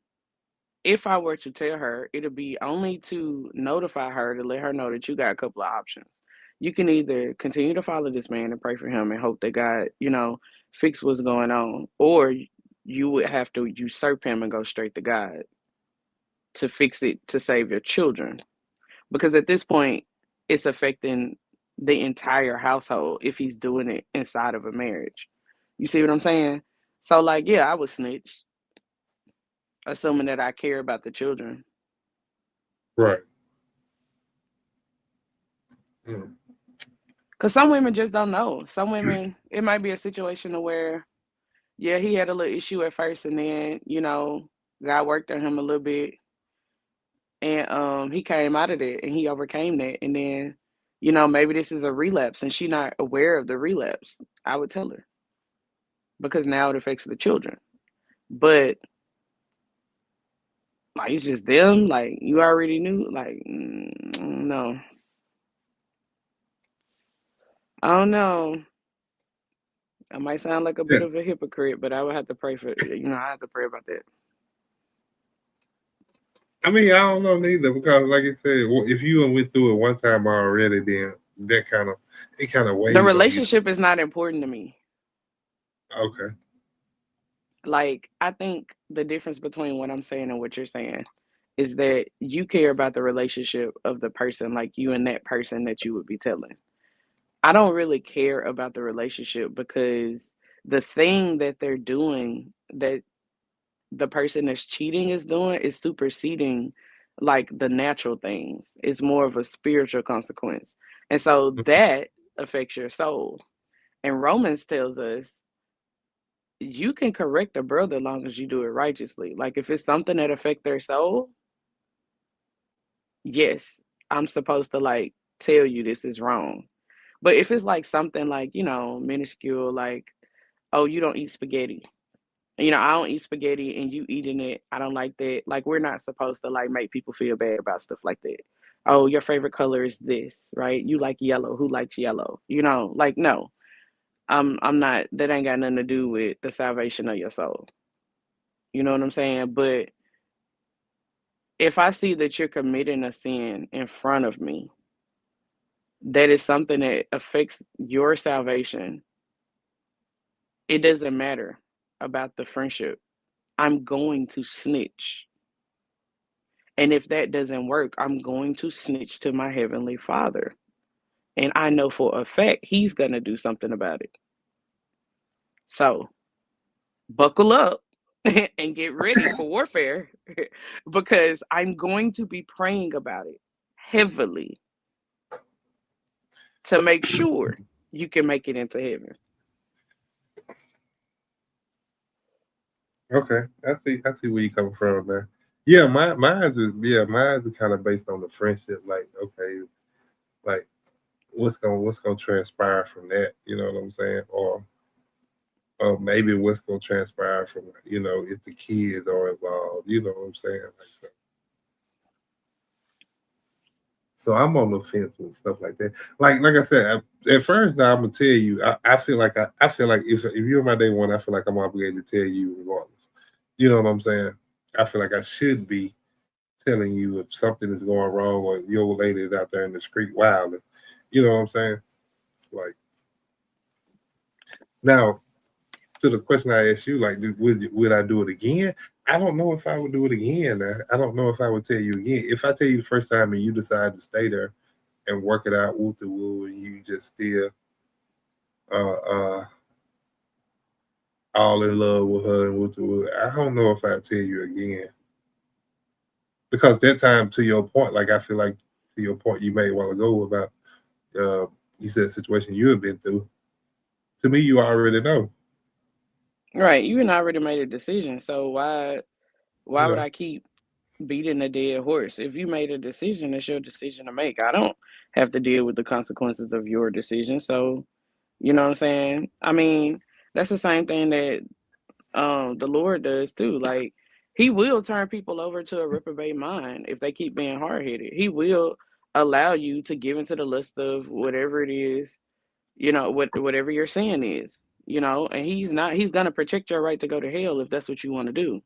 if I were to tell her, it'll be only to notify her to let her know that you got a couple of options. You can either continue to follow this man and pray for him and hope that God, fix what's going on, or you would have to usurp him and go straight to God to fix it to save your children. Because at this point, it's affecting the entire household if he's doing it inside of a marriage. You see what I'm saying? So, like, yeah, I would snitch, assuming that I care about the children. right. Mm. Because some women just don't know. Some women, it might be a situation where, yeah, he had a little issue at first, and then God worked on him a little bit, and he came out of it, and he overcame that, and then maybe this is a relapse, and she not aware of the relapse. I would tell her because now it affects the children, but like it's just them. Like you already knew. Like no, I don't know. I might sound like a Yeah. bit of a hypocrite, but I would have to pray for I have to pray about that. I mean, I don't know neither because, like I said, if you went through it one time already, then that kind of The weighs on you. relationship is not important to me. Okay. Like I think the difference between what I'm saying and what you're saying is that you care about the relationship of the person, like you and that person that you would be telling. I don't really care about the relationship because the thing that they're doing, that the person that's cheating is doing, is superseding like the natural things. It's more of a spiritual consequence. And so that affects your soul. And Romans tells us you can correct a brother as long as you do it righteously. Like if it's something that affect their soul, yes, I'm supposed to like tell you this is wrong. But if it's like something like, minuscule, like, oh, you don't eat spaghetti. I don't eat spaghetti and you eating it. I don't like that. Like we're not supposed to like make people feel bad about stuff like that. Oh, your favorite color is this, right? You like yellow. Who likes yellow? Like no. I'm not, that ain't got nothing to do with the salvation of your soul. You know what I'm saying? But if I see that you're committing a sin in front of me, that is something that affects your salvation, it doesn't matter about the friendship. I'm going to snitch. And if that doesn't work, I'm going to snitch to my Heavenly Father. And I know for a fact He's going to do something about it. So buckle up and get ready for warfare because I'm going to be praying about it heavily to make sure you can make it into heaven. Okay. I see where you coming from, man. Yeah, mine's kind of based on the friendship. Like, okay, like what's gonna transpire from that? You know what I'm saying? Or maybe what's gonna transpire from if the kids are involved. You know what I'm saying? Like so I'm on the fence with stuff like that. Like I said, at first I'm gonna tell you. I feel like I feel like if you're my day one, I feel like I'm obligated to tell you regardless. You know what I'm saying? I feel like I should be telling you if something is going wrong or your old lady is out there in the street wilding. You know what I'm saying? Like now to the question I asked you, like would I do it again? I don't know if I would do it again. I don't know if I would tell you again. If I tell you the first time and you decide to stay there and work it out woo to woo and you just still uh uh all in love with her and woo to woo, I don't know if I'd tell you again. Because that time to your point, like I feel like to your point you made a while ago about uh you said situation you have been through. To me, you already know. Right. You and I already made a decision. So why would Yeah. I keep beating a dead horse? If you made a decision, it's your decision to make. I don't have to deal with the consequences of your decision. So, you know what I'm saying? I mean, that's the same thing that the Lord does too. Like He will turn people over to a reprobate mind if they keep being hard headed. He will allow you to give into the lust of whatever it is, whatever your sin is, and he's gonna protect your right to go to hell if that's what you want to do.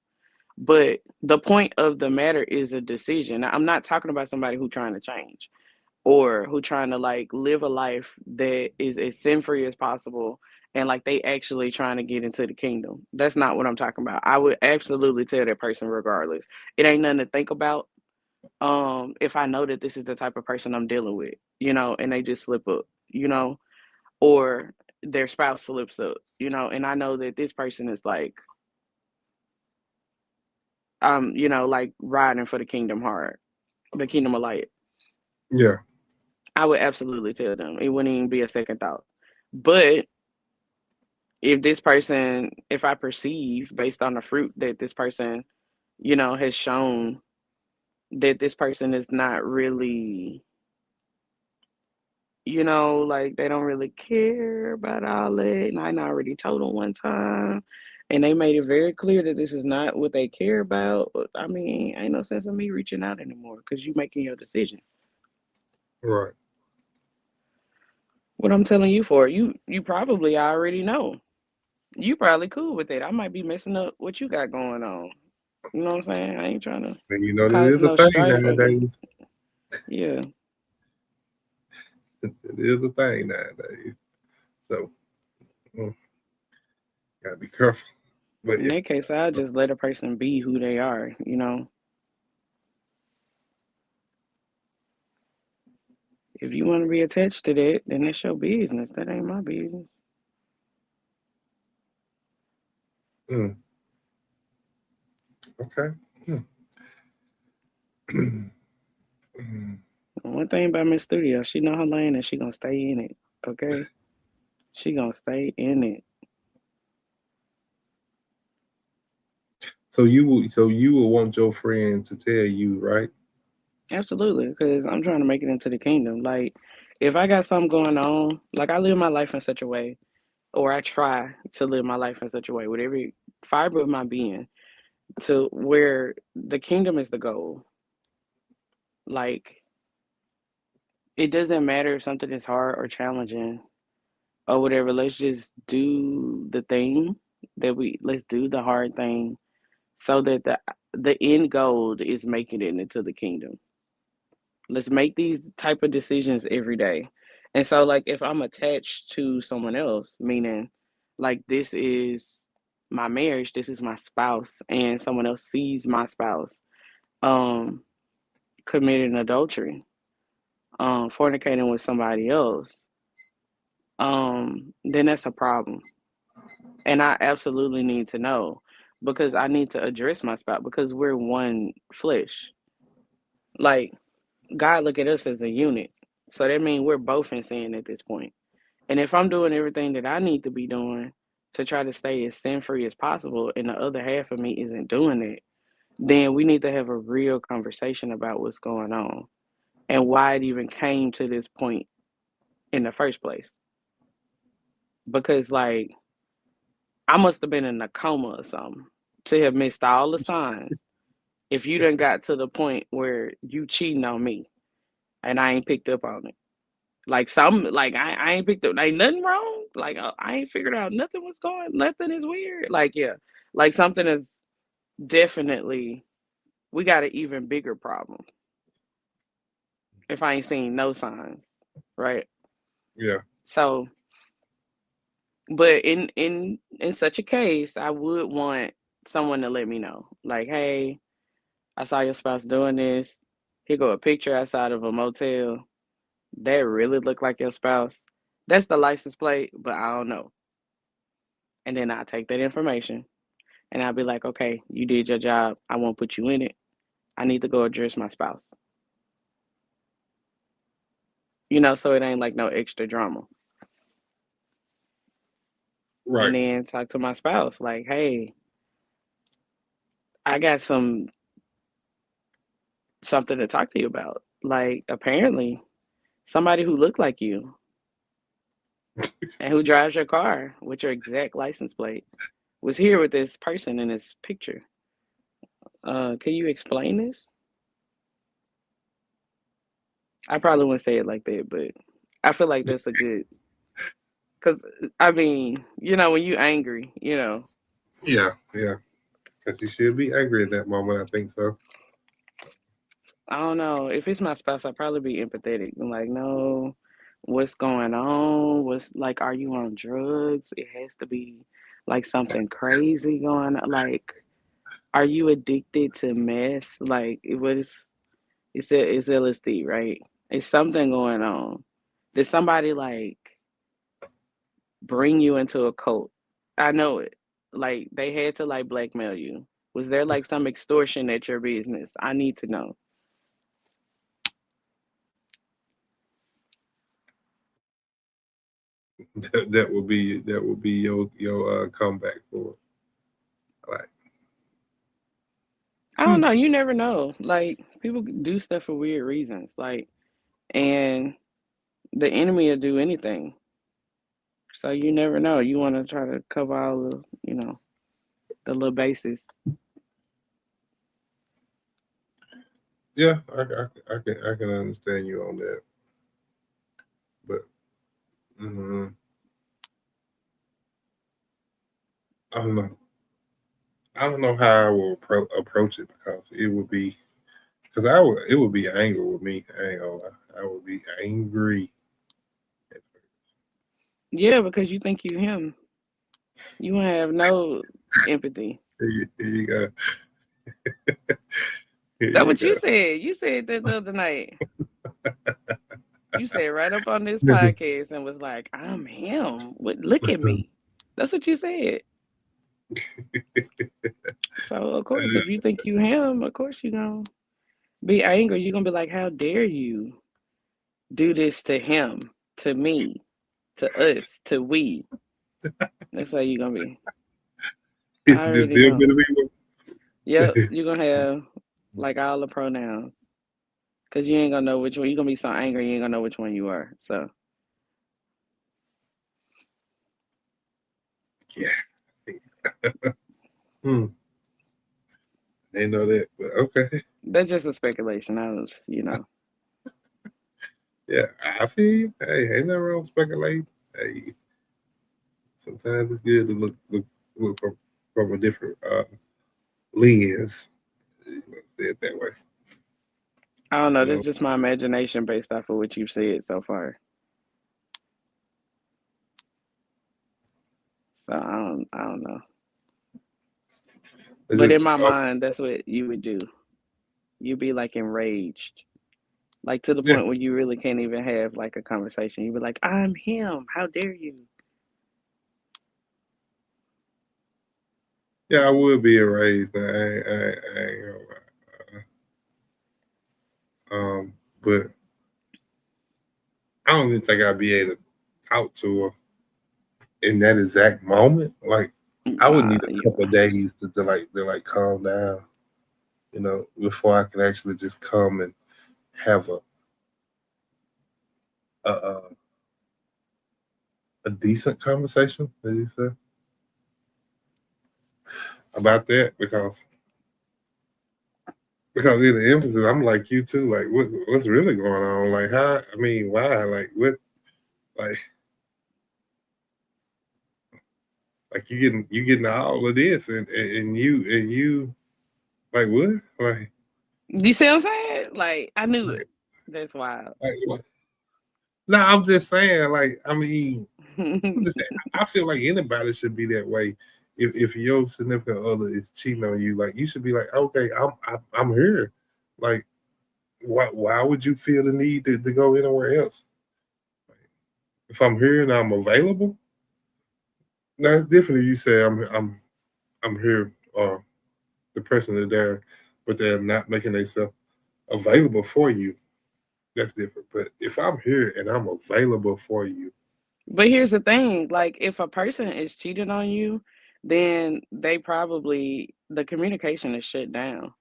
But the point of the matter is a decision. Now, I'm not talking about somebody who trying to change or who trying to like live a life that is as sin free as possible and like they actually trying to get into the kingdom. That's not what I'm talking about. I would absolutely tell that person regardless. It ain't nothing to think about. If I know that this is the type of person I'm dealing with, and they just slip up, or their spouse slips up, and I know that this person is like like riding for the kingdom hard, the kingdom of light. Yeah. I would absolutely tell them. It wouldn't even be a second thought. But if this person, if I perceive based on the fruit that this person, has shown that this person is not really, like they don't really care about all that. And I already told them one time, and they made it very clear that this is not what they care about. I mean, ain't no sense in me reaching out anymore because you making your decision. Right. What I'm telling you for, you probably already know. You probably cool with it. I might be messing up what you got going on. You know what I'm saying? I ain't trying to And you know that cause is a no thing strife or nowadays. yeah. It is a thing nowadays. So gotta be careful. But In yeah. that case, I'll just let a person be who they are. If you want to be attached to that, then that's your business. That ain't my business. Mm, okay. Mm. Mm. One thing about Miss Studio, she know her lane and she gonna stay in it. Okay? She gonna stay in it. So you will want your friend to tell you, right? Absolutely, because I'm trying to make it into the kingdom. Like, if I got something going on, like I live my life in such a way, or I try to live my life in such a way with every fiber of my being to where the kingdom is the goal. Like, it doesn't matter if something is hard or challenging or whatever. Let's just do the thing let's do the hard thing so that the end goal is making it into the kingdom. Let's make these type of decisions every day. And so like if I'm attached to someone else, meaning like this is my marriage, this is my spouse, and someone else sees my spouse um committing adultery, fornicating with somebody else, then that's a problem. And I absolutely need to know because I need to address my spouse because we're one flesh. Like God look at us as a unit. So that means we're both in sin at this point. And if I'm doing everything that I need to be doing to try to stay as sin free as possible, and the other half of me isn't doing it, then we need to have a real conversation about what's going on and why it even came to this point in the first place. Because, like, I must have been in a coma or something to have missed all the signs if you done got to the point where you cheating on me and I ain't picked up on it. Like some, like I ain't picked up, ain't nothing wrong. Like I ain't figured out nothing is weird. Like yeah, like something is definitely we got an even bigger problem if I ain't seen no signs, right? Yeah. So, but in such a case, I would want someone to let me know, like, hey, I saw your spouse doing this. Here go a picture outside of a motel. That really look like your spouse. That's the license plate, but I don't know. And then I'll take that information and I'll be like, okay, you did your job. I won't put you in it. I need to go address my spouse. So it ain't like no extra drama. And Right. then talk to my spouse, like, hey, I got something to talk to you about. Like, apparently, somebody who looked like you and who drives your car with your exact license plate was here with this person in this picture. Can you explain this? I probably wouldn't say it like that, but I feel like that's a good. Cause I mean, when you angry. Yeah. Yeah. Because you should be angry at that moment. I think so. I don't know. If it's my spouse, I'd probably be empathetic. I'm like, no, what's going on? What's like, are you on drugs? It has to be like something crazy going on. Like, are you addicted to meth? Like, it's LSD, right? It's something going on. Did somebody like bring you into a cult? I know it. Like, they had to like blackmail you. Was there like some extortion at your business? I need to know. that would be your comeback for it. Like, I don't know. You never know. Like people do stuff for weird reasons. Like, and the enemy will do anything. So you never know. You want to try to cover all the, the little bases. yeah, I can understand you on that, but mm, I don't know. I don't know how I will approach it because I would it would be anger with me. I ain't gonna lie. I would be angry at first. Yeah, because you think you him. You won't have no empathy. Here you go. Here That's you what you go. said. You said that the other night. You said right up on this podcast and was like, I'm him. What, look at me. That's what you said. So of course, if you think you him, of course you gonna be angry. You're gonna be like, how dare you do this to him, to me, to us, to we. That's how you're gonna be. It's I just already still know. gonna be Yep, you're gonna have like all the pronouns. Cause you ain't gonna know which one. You're gonna be so angry, you ain't gonna know which one you are. So yeah. Hmm. They know that, but okay. that's just a speculation. I was. Yeah, I feel you. Hey, ain't nothing wrong with speculating. Hey, sometimes it's good to look from a different lens. Say it that way. I don't know. You That's know, just my imagination based off of what you've said so far. So I don't know. it's But just in my mind, that's what you would do. You'd be like enraged, like to the yeah, point where you really can't even have like a conversation. You'd be like, "I'm him. How dare you?" yeah. I would be erased. I ain't gonna lie. But I don't even think I'd be able to talk to her in that exact moment. Like I would Nah, need a couple of days to calm down, before I can actually just come and have a a decent conversation, as you said, about that because in the emphasis, I'm like you too. Like, what's really going on? Like, how? I mean, why? Like, what? Like, like you getting all of this, and you like what? you see what I'm saying? Like I knew it. Like, That's wild. what? No, I'm just saying. Like, I mean, I'm just saying, I feel like anybody should be that way. If your significant other is cheating on you, like you should be like, okay, I'm here. Like, why would you feel the need to go anywhere else? If I'm here and I'm available, that's different. If you say I'm here, or the person is there, but they're not making themselves available for you. That's different. But if I'm here and I'm available for you, But here's the thing, like if a person is cheating on you, then they probably the communication is shut down.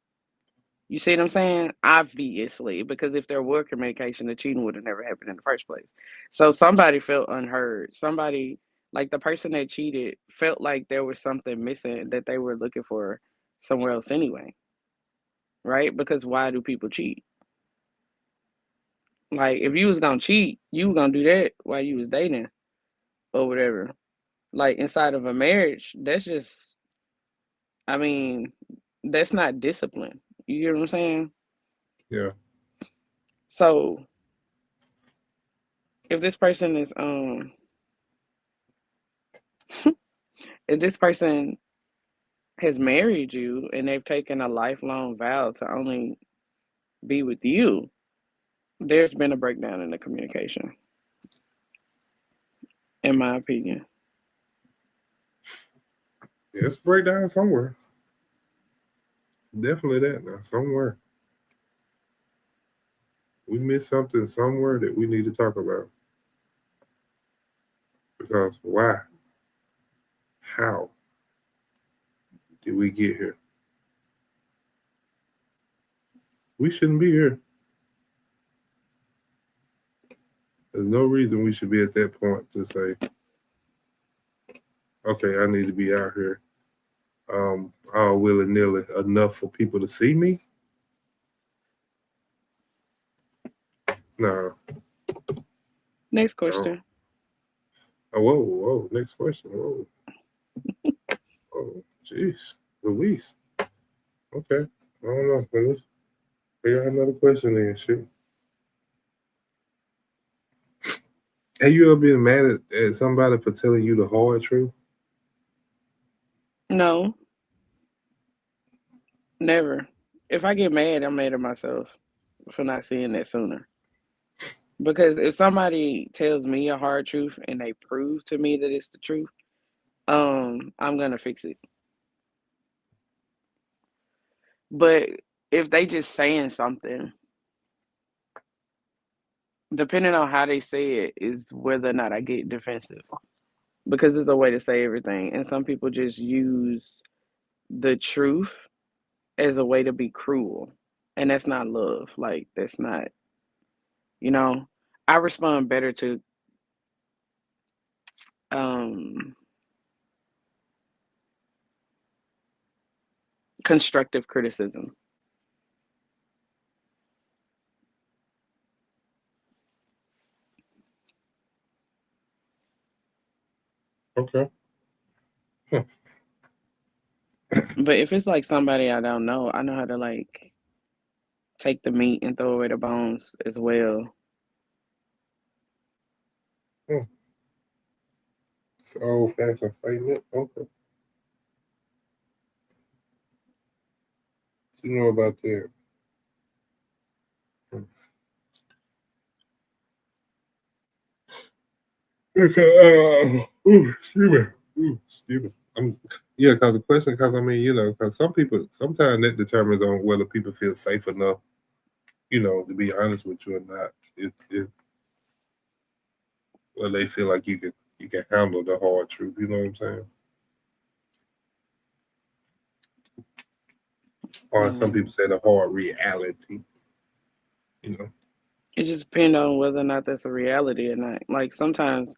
You see what I'm saying? Obviously, because if there were communication, the cheating would have never happened in the first place. So somebody felt unheard. Somebody, like the person that cheated, felt like there was something missing that they were looking for somewhere else anyway, right? Because why do people cheat? Like if you was gonna cheat, you were gonna do that while you was dating or whatever. Like inside of a marriage, that's just, I mean, that's not discipline. You get what I'm saying? yeah, So if this person is if this person has married you and they've taken a lifelong vow to only be with you, there's been a breakdown in the communication, in my opinion. yeah, it's a breakdown somewhere. Definitely that now somewhere we missed something somewhere that we need to talk about. Because why? How did we get here? We shouldn't be here. There's no reason we should be at that point to say, okay, I need to be out here all willy-nilly enough for people to see me. No. Next question. Oh, whoa. Next question. Whoa. Oh, jeez. Luis. Okay. I don't know. Let's figure out another question then. Shoot. Have you ever been mad at somebody for telling you the hard truth? No. Never. If I get mad, I'm mad at myself for not seeing that sooner. Because if somebody tells me a hard truth and they prove to me that it's the truth, I'm gonna fix it. But if they just saying something, depending on how they say it, is whether or not I get defensive. Because it's a way to say everything. And some people just use the truth as a way to be cruel. And that's not love. Like, that's not, you know, I respond better to constructive criticism. Okay. But if it's like somebody I don't know, I know how to like take the meat and throw away the bones as well. It's an old-fashioned statement. Okay. You know about that. Excuse me. Excuse me. Because the question, because I mean, because some people, sometimes that determines on whether people feel safe enough, to be honest with you or not. If well, they feel like you can handle the hard truth. You know what I'm saying? Or some people say the hard reality. It just depends on whether or not that's a reality or not. Like sometimes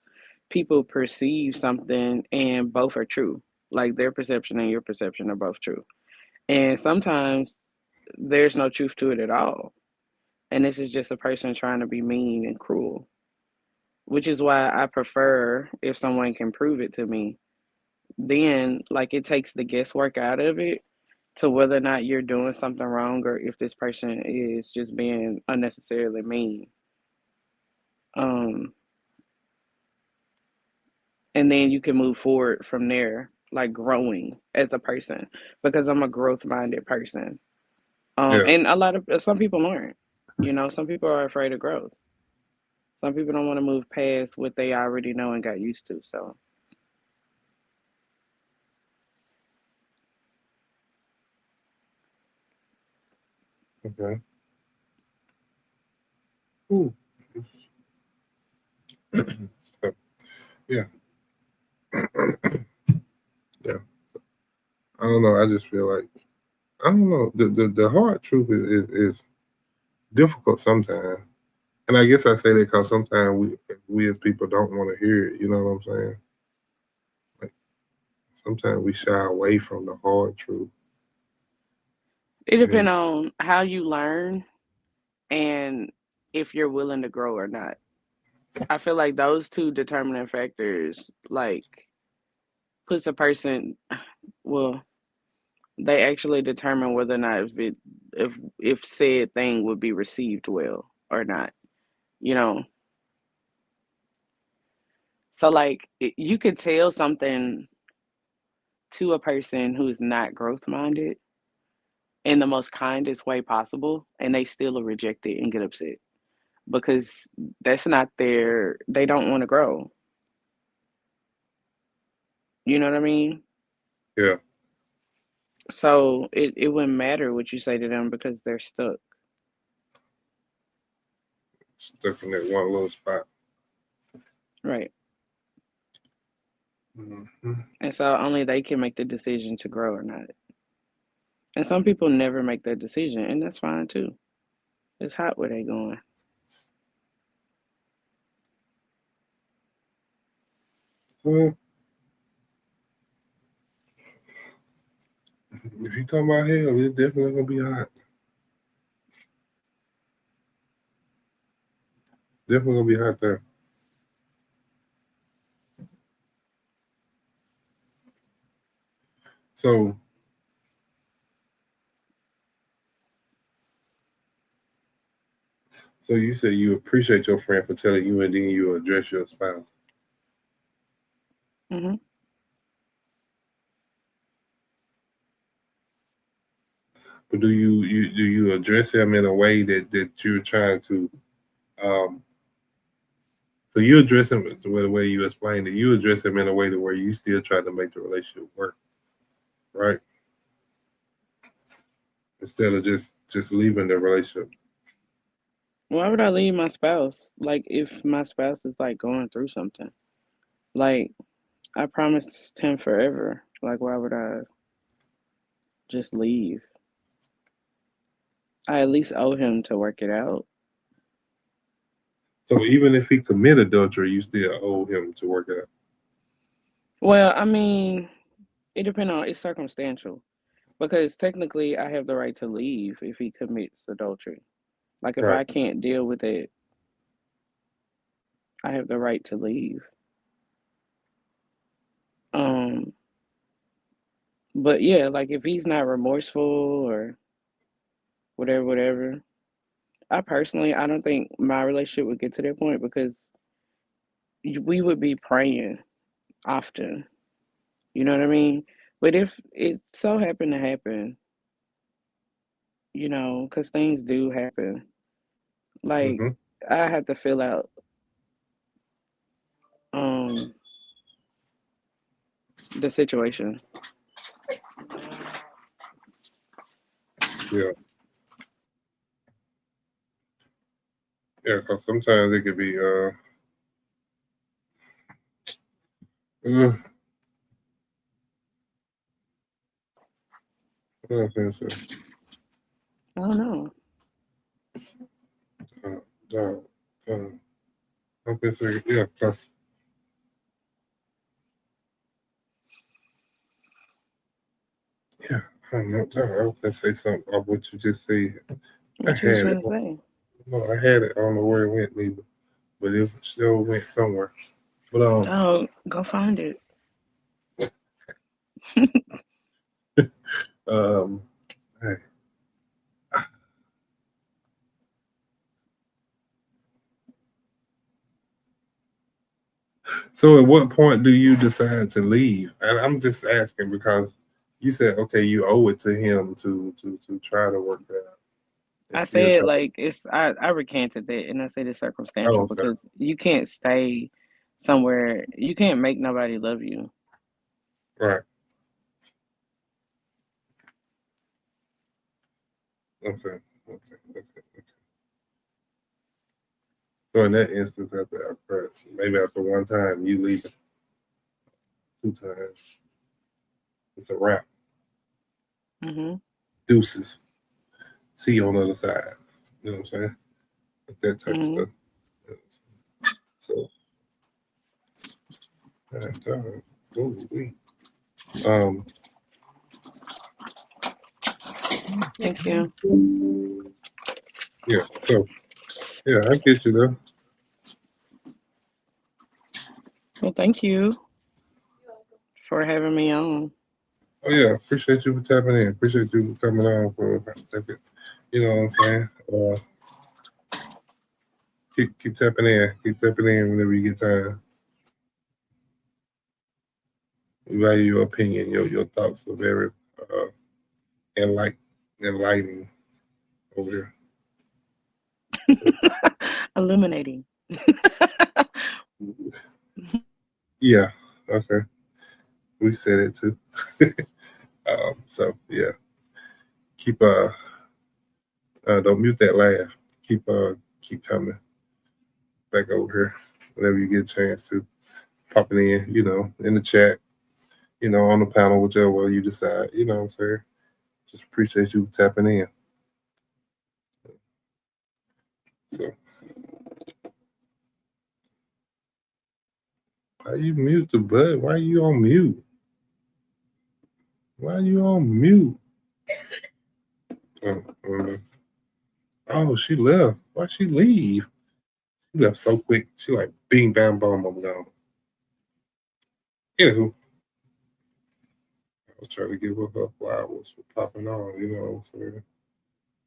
people perceive something and both are true. Like their perception and your perception are both true. And sometimes there's no truth to it at all. And this is just a person trying to be mean and cruel, which is why I prefer if someone can prove it to me. Then, like, it takes the guesswork out of it to whether or not you're doing something wrong or if this person is just being unnecessarily mean. Um, and then you can move forward from there, like growing as a person, because I'm a growth minded person. Yeah. And some people aren't. Some people are afraid of growth. Some people don't want to move past what they already know and got used to. So, Okay. Ooh. So, yeah. Yeah. I don't know. I just feel like I don't know. The hard truth is difficult sometimes. And I guess I say that because sometimes we as people don't want to hear it. You know what I'm saying? Like sometimes we shy away from the hard truth. it depends on how you learn and if you're willing to grow or not. I feel like those two determining factors, like, puts a person, well, they actually determine whether or not if said thing would be received well or not. You know, so like you could tell something to a person who's not growth minded in the most kindest way possible, and they still will reject it and get upset because that's not they don't want to grow. You know what I mean? Yeah. So it wouldn't matter what you say to them because they're stuck. Stuck in that one little spot. Right. Mm-hmm. And so only they can make the decision to grow or not. And some people never make that decision, and that's fine too. It's hot where they going. Well, if you talking about hell, it's definitely gonna be hot. Definitely gonna be hot there. So you say you appreciate your friend for telling you, and then you address your spouse. Hmm. But do you address him in a way that you're trying to um so you address him the way you explained it, you address him in a way to where you still try to make the relationship work, right? Instead of just leaving the relationship. Why would I leave my spouse? Like, if my spouse is like going through something, like I promised him forever. Like, why would I just leave? I at least owe him to work it out. So even if he commit adultery, you still owe him to work it out. Well, I mean, it depends on it's circumstantial because technically I have the right to leave if he commits adultery. Like, if Right. I can't deal with it, I have the right to leave. Um, but yeah, like if he's not remorseful or whatever, whatever. I don't think my relationship would get to that point because we would be praying often. You know what I mean? But if it so happened to happen, because things do happen, like Mm-hmm. I have to fill out um the situation. Yeah. Yeah, because sometimes it could be uh what I can say? I don't know. Uh, uh, I'm gonna say yeah, because yeah, I don't know. I was gonna say something of what you just said. I What you was had it. trying to say? No, I had it. I don't know where it went, neither. But it still went somewhere. But Oh, go find it. um, hey. So at what point do you decide to leave? And I'm just asking because you said okay, you owe it to him to try to work that out and I still said try to. like I recanted that and I said it's Oh, circumstantial I'm sorry. because you can't stay somewhere. You can't make nobody love you. Right. Okay. Okay. Okay. So in that instance, after maybe after one time you leave it, two times, it's a wrap. Hmm. Deuces. See you on the other side. You know what I'm saying? Like that type of Hmm. stuff. You know what I'm saying? So, ooh, wee. um, Thank you. yeah. So, yeah, I get you though. Well, thank you for having me on. Oh yeah, appreciate you for tapping in. Appreciate you coming on for you know what I'm saying. Keep tapping in. Keep tapping in whenever you get time. We value your opinion. Your thoughts are very uh, enlight, enlightening over here. So, Illuminating. yeah. Okay. We said it too. So yeah. Keep don't mute that laugh. Keep coming back over here whenever you get a chance to. popping in, in the chat, on the panel, whichever way you decide, you know what I'm saying? Just appreciate you tapping in. So, why you mute the button? Why you on mute? Why you on mute? Oh, she left. Why'd she leave? She left so quick. She like, bing, bam, boom, I'm gone. Anywho, I was trying to give her flowers for popping on, you know what I'm saying?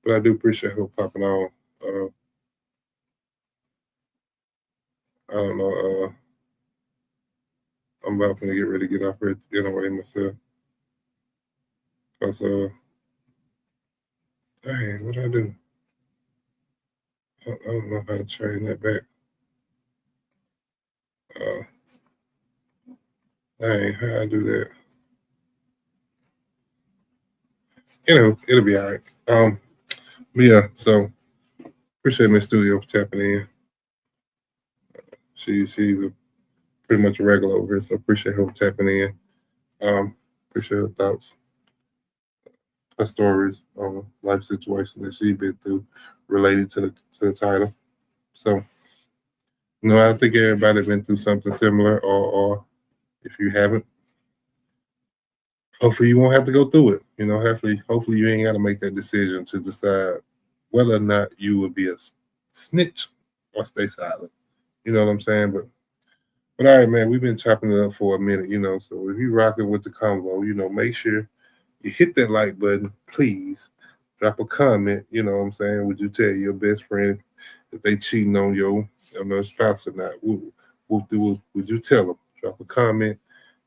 But I do appreciate her popping on. I don't know. I'm about to get ready to get off here anyway myself. Because, dang, what I do? I don't know how to train that back. Dang, how I do that? It'll be all right. But yeah, so appreciate Miss Studio for tapping in. She's pretty much a regular over here, so appreciate her for tapping in. Appreciate her thoughts, her stories on life situations that she's been through related to the title. So, I think everybody been through something similar, or if you haven't, hopefully you won't have to go through it. Hopefully you ain't got to make that decision to decide whether or not you would be a snitch or stay silent. You know what I'm saying? But all right, man, we've been chopping it up for a minute, so if you rocking with the convo, make sure you hit that like button, please. Drop a comment, you know what I'm saying? Would you tell your best friend if they cheating on your spouse or not? Would you tell them? Drop a comment,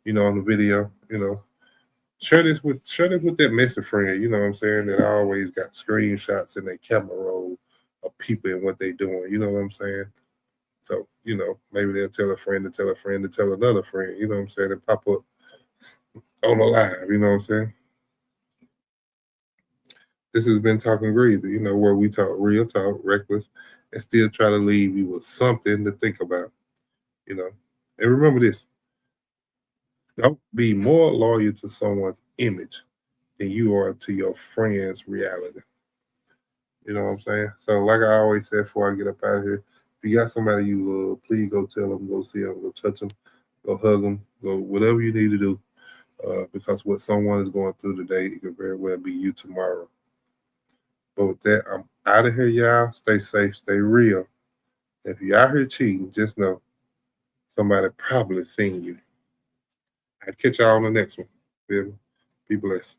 on the video, Share this with that messy friend, you know what I'm saying, that always got screenshots in their camera roll of people and what they doing, you know what I'm saying? So, maybe they'll tell a friend to tell a friend to tell another friend, you know what I'm saying, and pop up on the live, you know what I'm saying? This has been Talking Greasy, where we talk real talk, reckless, and still try to leave you with something to think about, And remember this. Don't be more loyal to someone's image than you are to your friend's reality. You know what I'm saying? So, like I always said before I get up out of here, if you got somebody you love, please go tell them, go see them, go touch them, go hug them, go whatever you need to do. Because what someone is going through today, it could very well be you tomorrow. But with that, I'm out of here, y'all. Stay safe, stay real. If you're out here cheating, just know somebody probably seen you. I'll catch y'all on the next one. Be blessed.